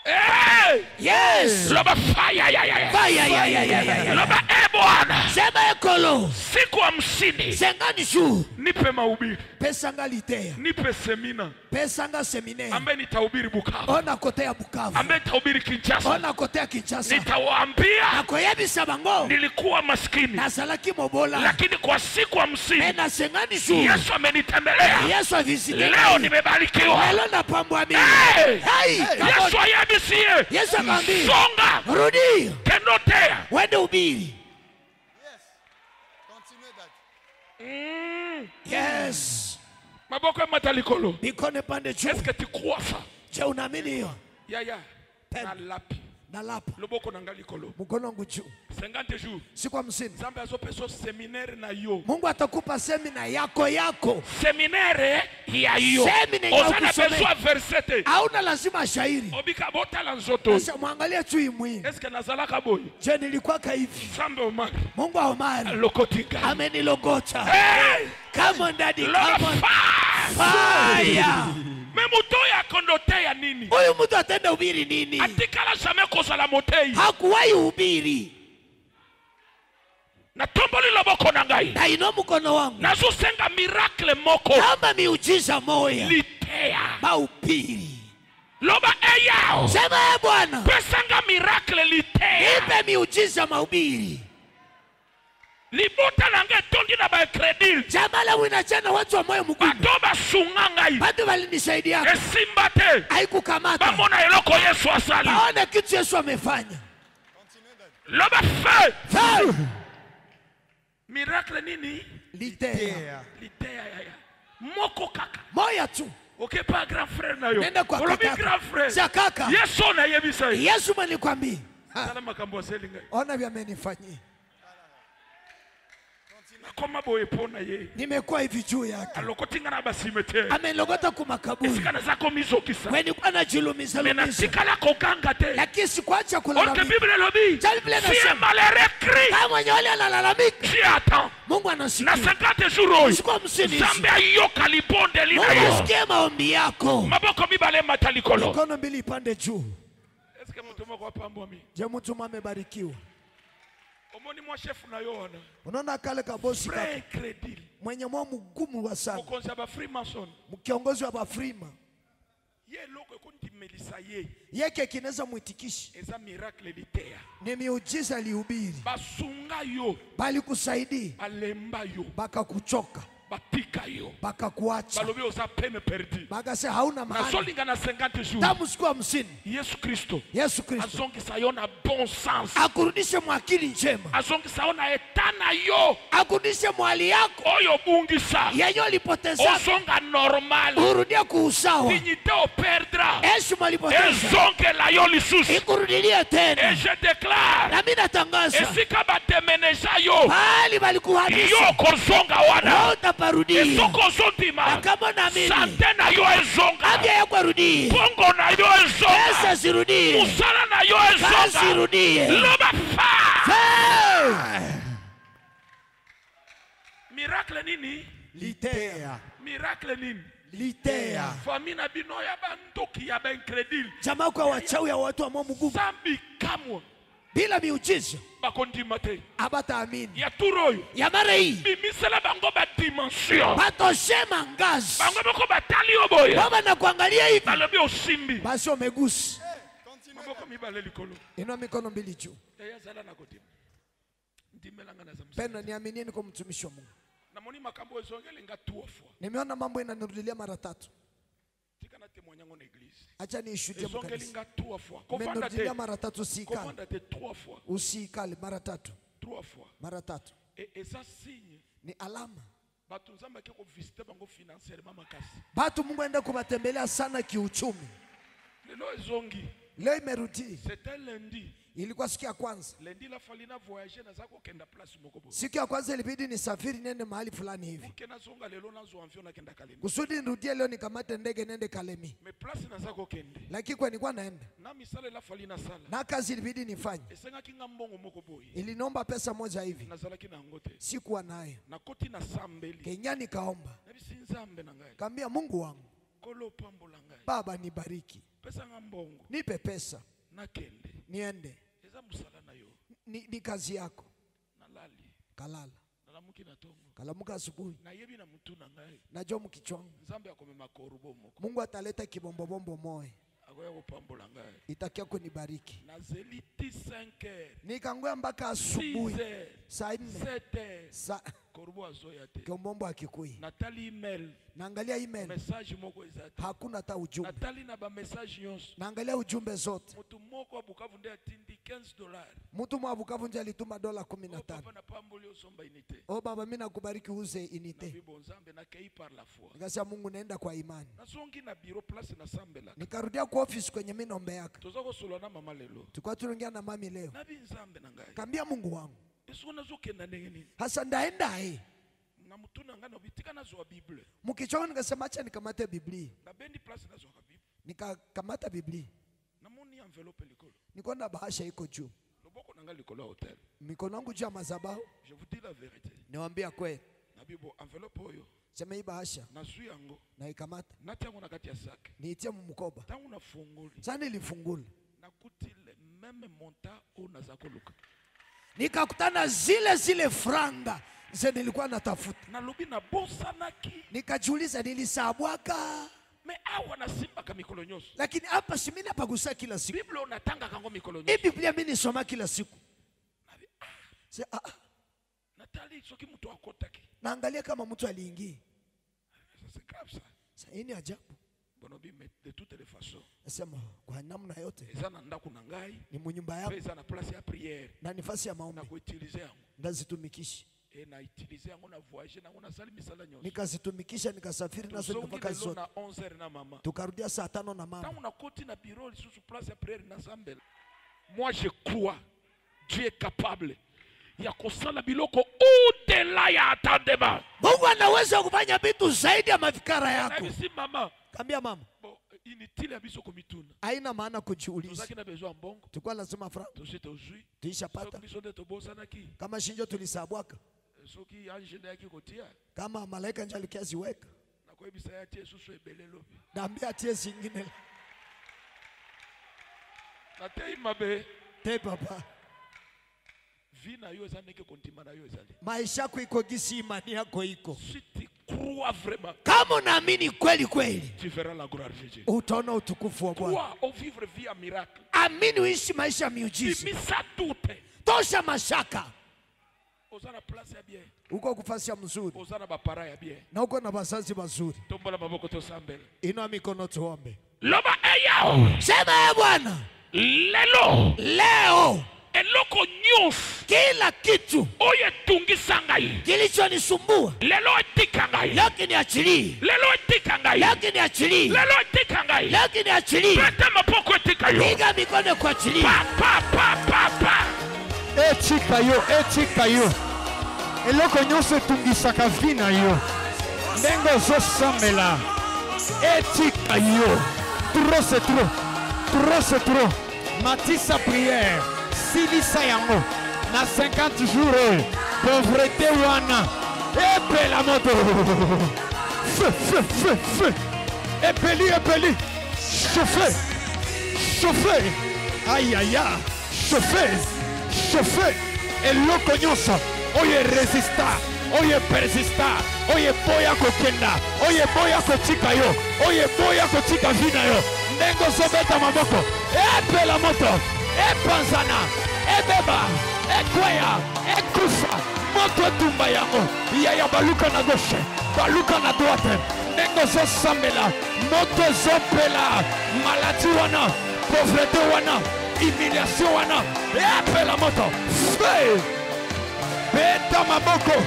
Speaker 1: Hey!
Speaker 2: Yes.
Speaker 1: Loba fire ya.
Speaker 2: Fire.
Speaker 1: Loba Bwana.
Speaker 2: Sema ekolo.
Speaker 1: Siku 50.
Speaker 2: Sengani juu.
Speaker 1: Nipe mahubiri.
Speaker 2: Pesa ngalitea.
Speaker 1: Nipe semina.
Speaker 2: Pesa nga seminaire.
Speaker 1: Ambaye nitahubiri Bukavu.
Speaker 2: Ona kotea Bukavu.
Speaker 1: Ambaye nitahubiri Kinshasa.
Speaker 2: Ona kotea Kinshasa.
Speaker 1: Nitawaambia.
Speaker 2: Nakoyebisa bango.
Speaker 1: Nilikuwa maskini.
Speaker 2: Nazalaki mobola.
Speaker 1: Lakini kwa siku 50.
Speaker 2: Mena sengani juu.
Speaker 1: Yesu amenitembelea.
Speaker 2: Yesu avisite.
Speaker 1: Leo nimebarikiwa.
Speaker 2: Leo napambwa mimi.
Speaker 1: Hey! Yesu ayabisie.
Speaker 2: Yesu akamwambia.
Speaker 1: Songa.
Speaker 2: Rudi.
Speaker 1: Kendotea.
Speaker 2: Wende ubiri. Yes.
Speaker 1: Maboko ya matalikolo.
Speaker 2: Mikono pande juu.
Speaker 1: Est-ce que tu crois ça?
Speaker 2: Je unaamini hiyo?
Speaker 1: Ya. Na lapi.
Speaker 2: Na lapa.
Speaker 1: Loboko na ngalikolo.
Speaker 2: Mkono wangu juu.
Speaker 1: 50 jours.
Speaker 2: Siku 50.
Speaker 1: Zambe azopeso seminaire na yo.
Speaker 2: Mungu atakupa semina yako.
Speaker 1: Seminaire ya yo.
Speaker 2: Semina ya
Speaker 1: Osana
Speaker 2: kusomea.
Speaker 1: besoin versete.
Speaker 2: Hauna lazima shairi.
Speaker 1: Obika bota la nzoto.
Speaker 2: Sasa mwangalia chui mwini.
Speaker 1: Est-ce que nazalaka boy?
Speaker 2: Je nilikuwa hivi.
Speaker 1: Zambe Omari.
Speaker 2: Mungu wa Omari.
Speaker 1: Lokotinga.
Speaker 2: Amenilogota.
Speaker 1: Hey!
Speaker 2: Come on daddy,
Speaker 1: Lord
Speaker 2: come on.
Speaker 1: fire. Memuto ya kondote ya nini?
Speaker 2: Huyu mtu atenda ubiri nini?
Speaker 1: Atikala jamais kozala motei.
Speaker 2: Hakuwahi ubiri.
Speaker 1: Na tomboli loboko na ngai.
Speaker 2: Na ino mkono wangu.
Speaker 1: Nazosenga miracle moko.
Speaker 2: Kama miujiza moya.
Speaker 1: Litea.
Speaker 2: Maupiri.
Speaker 1: Loba eyao.
Speaker 2: Sema Bwana.
Speaker 1: Pesanga miracle litea.
Speaker 2: Nipe miujiza mahubiri.
Speaker 1: Libota nange tongi na ba credit.
Speaker 2: Jamala winachana watu wa moyo mgumu.
Speaker 1: Badoba sungangai.
Speaker 2: Watu walinisaidia.
Speaker 1: Esimbate.
Speaker 2: Haikukamata.
Speaker 1: Bamona eloko Yesu asali.
Speaker 2: Aone kitu Yesu amefanya.
Speaker 1: Loba fe.
Speaker 2: Fai.
Speaker 1: Miracle nini?
Speaker 2: Litea.
Speaker 1: Litea ya. Moko kaka.
Speaker 2: Moya tu.
Speaker 1: Okay pa grand frère na yo.
Speaker 2: Nenda kwa kaka.
Speaker 1: Grand frère.
Speaker 2: Sia kaka.
Speaker 1: Yesu na yebisa.
Speaker 2: Yesu manikwambia.
Speaker 1: Sana makambo selinga.
Speaker 2: Ona vya amenifanyia.
Speaker 1: nakoma boye pona ye
Speaker 2: nimekuwa hivi juu yake,
Speaker 1: alokotinga na basimete
Speaker 2: amenilogota kumakaburi
Speaker 1: esikana zako mizokisa
Speaker 2: when nilikuwa najilumiza
Speaker 1: mena
Speaker 2: lumiza,
Speaker 1: tikala kokanga te
Speaker 2: lakini sikuacha
Speaker 1: orke
Speaker 2: kulalamika.
Speaker 1: bible lobi
Speaker 2: Jali Biblia
Speaker 1: si
Speaker 2: inasema,
Speaker 1: malere cri
Speaker 2: kama mwenye wale analalamika,
Speaker 1: si attend
Speaker 2: Mungu
Speaker 1: na
Speaker 2: anasikia.
Speaker 1: 50 jours oyo
Speaker 2: Usiku hamsini
Speaker 1: Nzambe ayoka libonde lina
Speaker 2: Mungu
Speaker 1: yo
Speaker 2: asikie maombi yako.
Speaker 1: maboko mibale mata likolo.
Speaker 2: Mikono mbili ipande juu.
Speaker 1: Eske mtu moko apambwami
Speaker 2: Je, mtu amebarikiwa?
Speaker 1: omoni mwa chef na yo wana
Speaker 2: Unaona kale kabosi
Speaker 1: frère
Speaker 2: kaka
Speaker 1: crédit
Speaker 2: mwenye moyo mgumu wa sana,
Speaker 1: mokonzi ya Freemason
Speaker 2: mkiongozi wa bafrima
Speaker 1: ye loko ekondimelisa ye
Speaker 2: yeke kinaweza mwitikisha,
Speaker 1: eza miracle litea
Speaker 2: ni miujiza alihubiri,
Speaker 1: basunga yo
Speaker 2: bali kusaidia
Speaker 1: balemba yo
Speaker 2: bakakuchoka
Speaker 1: batika yo
Speaker 2: bakakuacha
Speaker 1: balobi oza peine perdu
Speaker 2: bakase hauna maana.
Speaker 1: nazolinga na 50 jours
Speaker 2: Tamu siku 50
Speaker 1: Yesu Kristo
Speaker 2: Yesu Kristo
Speaker 1: azongisa yo na bon sens
Speaker 2: akurudishe mwakili njema,
Speaker 1: azongisa yo na eta na yo
Speaker 2: akurudishe mwali yako
Speaker 1: oyo bungisa
Speaker 2: yenye ulipoteza,
Speaker 1: ozonga normal
Speaker 2: urudie kuusawa.
Speaker 1: dignité operdra
Speaker 2: Heshima ulipoteza
Speaker 1: ezongela yo lisusu
Speaker 2: ikurudilie
Speaker 1: et
Speaker 2: tena.
Speaker 1: je déclare
Speaker 2: Na mimi natangaza
Speaker 1: esika batemeneja yo
Speaker 2: bali
Speaker 1: yo
Speaker 2: balikuhamisha
Speaker 1: kozonga wana
Speaker 2: utaparudi,
Speaker 1: esoko ozondima
Speaker 2: na kama naamini
Speaker 1: sante na yo ezonga
Speaker 2: afya yako arudie,
Speaker 1: bongo na yo
Speaker 2: pesa
Speaker 1: ezonga
Speaker 2: zirudie,
Speaker 1: musala na yo
Speaker 2: kazi
Speaker 1: ezonga
Speaker 2: irudie.
Speaker 1: loba fa
Speaker 2: Hey!
Speaker 1: miracle nini
Speaker 2: Litea,
Speaker 1: miracle nini
Speaker 2: litea.
Speaker 1: famille na bino ya bandoki ya baincrédule
Speaker 2: Jamaa kwa wachawi ya watu wa moyo mgumu,
Speaker 1: sambi kamwa
Speaker 2: bila miujiza
Speaker 1: bakondima te
Speaker 2: abataamini.
Speaker 1: ya turo oyo
Speaker 2: Ya mara hii
Speaker 1: bimisela bango badimension
Speaker 2: batoshema ngazi,
Speaker 1: bango boko batali yo boye
Speaker 2: baba na kuangalia hivi,
Speaker 1: balobi osimbi
Speaker 2: basi umegusa.
Speaker 1: maboko mibale likolo
Speaker 2: Inua mikono mbili juu.
Speaker 1: eyazala na kodima ndimelanga na zamsa
Speaker 2: Pendo, niaminieni kwa mtumishi wa Mungu.
Speaker 1: namoni makambo ezongelenga 3 fois
Speaker 2: Nimeona mambo inanirudilia mara 3.
Speaker 1: tika na témoignango na église
Speaker 2: Acha niishuhudie mkanisa.
Speaker 1: ezongelinga 3 fois kovanda te
Speaker 2: Imenirudilia mara 3, usikale.
Speaker 1: kovanda te 3 fois
Speaker 2: Usikale mara 3.
Speaker 1: 3 fois
Speaker 2: Mara 3.
Speaker 1: eza signe
Speaker 2: Ni alama.
Speaker 1: bato nzambe ake kovisite bango financièrement makasi
Speaker 2: Batu Mungu aende kubatembelea sana kiuchumi.
Speaker 1: lelo ezongi
Speaker 2: Leo imerudi.
Speaker 1: c'était lundi
Speaker 2: Ilikuwa siku ya kwanza.
Speaker 1: lundi la fali na voyager naza kokenda place moko boye
Speaker 2: Siku ya kwanza ilibidi nisafiri nende mahali fulani hivi.
Speaker 1: ke nazonga lelo nazo avion nakenda Kalemi
Speaker 2: Kusudi nirudie leo nikamate ndege nende Kalemi.
Speaker 1: mais place naza kokende
Speaker 2: Lakini kwa nilikuwa naenda.
Speaker 1: na misala la fali na sala
Speaker 2: Na kazi ilibidi nifanye.
Speaker 1: esengaki nga mbongo moko boye
Speaker 2: Iliniomba pesa moja hivi.
Speaker 1: nazalaki na yango te
Speaker 2: Sikuwa nayo.
Speaker 1: nakoti na sambeli
Speaker 2: Kenya nikaomba.
Speaker 1: nabisi nzambe na ngai
Speaker 2: Kaambia Mungu wangu,
Speaker 1: kolo pambola ngai
Speaker 2: Baba nibariki.
Speaker 1: pesa nga mbongo
Speaker 2: Nipe pesa.
Speaker 1: nakende
Speaker 2: Niende.
Speaker 1: eza musala na yo
Speaker 2: Ni kazi yako.
Speaker 1: nalali
Speaker 2: Kalala.
Speaker 1: nalamuki na tongo
Speaker 2: Kalamuka asubuhi.
Speaker 1: nayebi na mutu na ngai
Speaker 2: Najua mkichwangu.
Speaker 1: nzambe akomema korubo moko
Speaker 2: Mungu ataleta kibombobombo moyo.
Speaker 1: akoya kopambola ngai
Speaker 2: Itakia kunibariki.
Speaker 1: nazeli ti 5 heures
Speaker 2: Nikangoya mpaka
Speaker 1: 6
Speaker 2: asubuhi.
Speaker 1: heures
Speaker 2: Saa 4.
Speaker 1: 7 heures
Speaker 2: Sa
Speaker 1: korubo azoya te
Speaker 2: Kibombombo akikui.
Speaker 1: natali email
Speaker 2: Naangalia email.
Speaker 1: message moko eza te
Speaker 2: Hakuna hata ujumbe.
Speaker 1: natali na bamessage nyonso
Speaker 2: Naangalia ujumbe zote.
Speaker 1: motu moko abukavu nde atindi 15 dollars
Speaker 2: Mtu mwa Bukavu nje alituma dola 15.
Speaker 1: papa na pamboli osomba inite
Speaker 2: Oh baba, mimi nakubariki uze
Speaker 1: na
Speaker 2: inite.
Speaker 1: bibo nzambe nakei par la foi
Speaker 2: Nikasema Mungu naenda kwa imani.
Speaker 1: nazongi na bureau place nasambelaka
Speaker 2: Nikarudia kwa office kwenye mimi naombeaka.
Speaker 1: toza kosola na mama lelo
Speaker 2: Tulikuwa tunaongea na mami leo.
Speaker 1: nabi nzambe na ngai
Speaker 2: Kaambia Mungu wangu,
Speaker 1: esiko nazokenda ndenge nini
Speaker 2: hasa ndaenda
Speaker 1: na mutu na ngai nabitika nazwa bible
Speaker 2: mkichoka. Nikasema acha nikamate Biblia.
Speaker 1: nabendi place nazwaka bible
Speaker 2: Nikakamata Biblia.
Speaker 1: namoni enveloppe likolo
Speaker 2: Nikaona bahasha iko juu.
Speaker 1: loboko na ngai likolo ya hotel
Speaker 2: Mikono yangu juu ya madhabahu.
Speaker 1: je vous dis la vérité
Speaker 2: Niwaambia kweli.
Speaker 1: nabi bo enveloppe oyo
Speaker 2: Sema hii bahasha
Speaker 1: nazwi yango
Speaker 2: na ikamata.
Speaker 1: nati yango na kati ya sak
Speaker 2: Niitie mkoba.
Speaker 1: ntango nafungoli
Speaker 2: Sasa nilifungula.
Speaker 1: nakuti le même montant oyo naza koluka
Speaker 2: Nikakutana zile franga ze nilikuwa natafuta.
Speaker 1: nalobi nabosanaki
Speaker 2: Nikajiuliza nilisabwaka.
Speaker 1: me awa nasimbaka mikolo nyonso
Speaker 2: Lakini hapa si mimi napagusa kila siku.
Speaker 1: bible oyo natangaka yango mikolo
Speaker 2: Hii
Speaker 1: nyonso
Speaker 2: Biblia mimi nisoma kila siku.
Speaker 1: nabi natali soki mutu akotaki
Speaker 2: Naangalia kama mtu aliingia.
Speaker 1: c'est grave ça
Speaker 2: Sasa hii ni ajabu.
Speaker 1: bonobi mais de toutes les façons
Speaker 2: Nasema kwa namna yote
Speaker 1: eza na ndako na ngai
Speaker 2: ni munyumba
Speaker 1: mpe
Speaker 2: yangu
Speaker 1: eza na place ya prière
Speaker 2: na nafasi ya maombi
Speaker 1: nakoutilize yango
Speaker 2: ndazitumikisha.
Speaker 1: e na utilize yango na voyage nango nasali misala nyonso
Speaker 2: Nikazitumikisha, nikasafiri nazo
Speaker 1: tozongi
Speaker 2: nikafaka
Speaker 1: lelo
Speaker 2: zote.
Speaker 1: na 11 heures na mama
Speaker 2: Tukarudia saa 5 na mama.
Speaker 1: ntango nakoti na bureau lisusu place ya prière na nzambe moi je crois Dieu est capable ya kosala biloko au-delà au-delà ya attendement.
Speaker 2: Mungu anaweza kufanya vitu zaidi ya mafikara yako.
Speaker 1: Nabisi mama.
Speaker 2: Kambia mama.
Speaker 1: Bon, inutile ya biso komituna.
Speaker 2: Haina maana kujiuliza.
Speaker 1: Tuzaki na besoin mbongo.
Speaker 2: Tulikuwa lazima franc.
Speaker 1: Tusitozui.
Speaker 2: Tuishapata.
Speaker 1: Soki biso ndeto bosana ki.
Speaker 2: Kama shinjo tulisabwaka.
Speaker 1: Soki anje ndaki kotia.
Speaker 2: Kama malaika nje alikiaziweka.
Speaker 1: Na kwa bisa ya tie susu ebelelo.
Speaker 2: Naambia tie zingine.
Speaker 1: Na tei mabe.
Speaker 2: Te papa.
Speaker 1: Vina yo ezaneke kontima na yo ezali.
Speaker 2: Maisha yako iko gisi imani yako iko.
Speaker 1: Si tu crois vraiment.
Speaker 2: Kama unaamini kweli kweli,
Speaker 1: Tu verras la gloire de Dieu.
Speaker 2: utaona utukufu wa Bwana.
Speaker 1: Crois au vivre vie à miracle.
Speaker 2: Amini uishi maisha ya miujiza.
Speaker 1: Dimisa toute.
Speaker 2: Tosha mashaka.
Speaker 1: Ozana place ya bien.
Speaker 2: Uko kufasia mzuri.
Speaker 1: Ozana bapara ya bien.
Speaker 2: Na uko na bazazi bazuri.
Speaker 1: Tombola maboko tosambele.
Speaker 2: Inua mikono tuombe.
Speaker 1: Loba eyao.
Speaker 2: Sema ya Bwana.
Speaker 1: Lelo.
Speaker 2: Leo
Speaker 1: Eloko nyos.
Speaker 2: kila kitu
Speaker 1: Oye tungisa ngai.
Speaker 2: kilichonisumbua
Speaker 1: Lelo etika ngai.
Speaker 2: leo kiniachilie.
Speaker 1: Lelo etika ngai.
Speaker 2: Leo kiniachilie.
Speaker 1: Lelo etika ngai.
Speaker 2: Leo kiniachilie.
Speaker 1: Pata mapoko etika yo.
Speaker 2: Piga mikono kuachilie.
Speaker 1: Pa.
Speaker 4: etika yo eloko nyonso etungisaka vi na yo ndenge ozosambela etika yo. Trop c'est trop. Matisa prière silisa yango na 50 jours oyo pauvreté wana epela moto feu epeli chauffe ayaya chauffe eloko nyonso oyo resista oyo persista oyo boya kokenda oyo boya kotika yo oyo boya kotika vi na yo ndenge ozobeta maboko epela moto epanzana ebeba ekweya ekufa moto etumba yango yaya baluka na gauche baluka na droite ndenge ozosambela moto ezopela maladi wana pauvreté wana humiliation wana epela moto fe beta maboko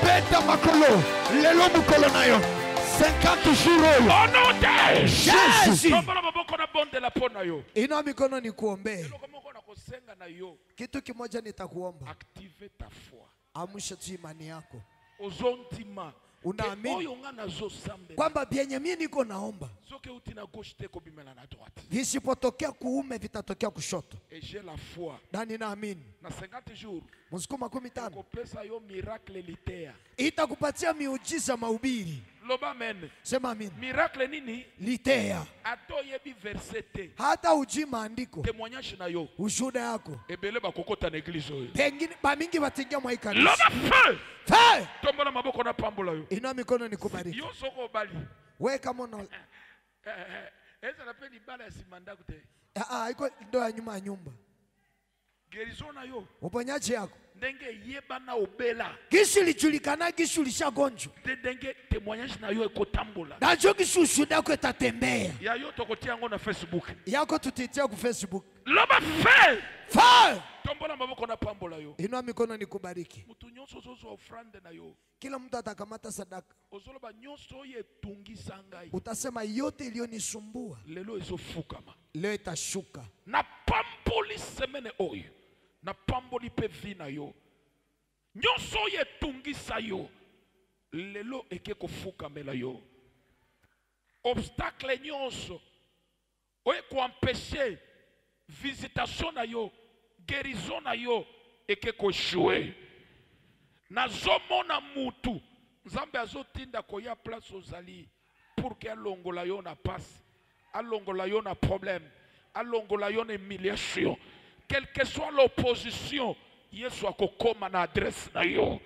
Speaker 4: beta makolo lelo mukolo na yo 50 jours oyo
Speaker 1: Au nom de
Speaker 2: Jésus.
Speaker 1: Tombola maboko na bonde la pona yo.
Speaker 2: Inua mikono nikuombee.
Speaker 1: Eloko moko na kosenga na yo.
Speaker 2: Kitu kimoja nitakuomba.
Speaker 1: Activer ta foi.
Speaker 2: Amsha tu imani yako.
Speaker 1: Ozontima.
Speaker 2: Unaamini
Speaker 1: Oyo nga nazo sambela.
Speaker 2: kwamba vyenye mimi niko naomba
Speaker 1: Soke uti na gauche te kobimela na droite.
Speaker 2: visipotokea kuume vitatokea kushoto.
Speaker 1: Et j'ai la foi.
Speaker 2: Na ninaamini
Speaker 1: Na 50 jours.
Speaker 2: msiku 15
Speaker 1: Kopesa yo miracle litea.
Speaker 2: itakupatia miujiza mahubiri.
Speaker 1: Loba men.
Speaker 2: Sema amini.
Speaker 1: Miracle nini?
Speaker 2: Litea.
Speaker 1: Ato yebi versete.
Speaker 2: Hata uji maandiko.
Speaker 1: Témoignage na yo.
Speaker 2: Ushuhuda yako.
Speaker 1: Ebele bakokota na église oyo.
Speaker 2: Pengine bamingi batingia mwa kanisa.
Speaker 1: Loba feu.
Speaker 2: Fai!
Speaker 1: Tombola maboko na pambola yo.
Speaker 2: Inua mikono nikubariki.
Speaker 1: Yo soko bali.
Speaker 2: Wewe kama una
Speaker 1: Eza na peni bala ya simanda kute.
Speaker 2: iko ndo ya nyuma ya nyumba.
Speaker 1: Guérison na yo.
Speaker 2: Uponyaji yako.
Speaker 1: Ndenge yeba na obela.
Speaker 2: Kishi lijulikana kishi ulishagonjwa.
Speaker 1: Ndenge témoignage na yo ekotambola.
Speaker 2: Nacho kishi ushuhuda yako itatembea.
Speaker 1: Ya yo tokotia yango na Facebook.
Speaker 2: Yako tutitia ku Facebook.
Speaker 1: Loba feu.
Speaker 2: Fai!
Speaker 1: Tombola maboko na pambola yo.
Speaker 2: Inua mikono nikubariki.
Speaker 1: Mutu nyonso zozo offrande na yo.
Speaker 2: Kila mtu atakamata sadaka.
Speaker 1: Ozoloba nyonso oyo etungisa ngai.
Speaker 2: Utasema yote iliyonisumbua
Speaker 1: Lelo ezofukama.
Speaker 2: leo itashuka.
Speaker 1: Na pamboli semaine oyo. Na pamboli pe vi na yo. Nyonso oyo etungisa yo. Lelo eke kofukamela yo. Obstacle nyonso oyo koempêcher visitation na yo, guérison na yo eke koshue. Nazomona mutu Nzambe azotinda koya place ozali pour que alongola yo na passe, alongola yo na problème, alongola yo na humiliation. Quelle que soit l'opposition, Yesu akokoma na adresse na yo.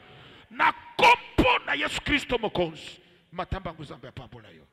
Speaker 1: Na kompo na Yesu Kristo mokonzi. Matamba Nzambe apambola yo.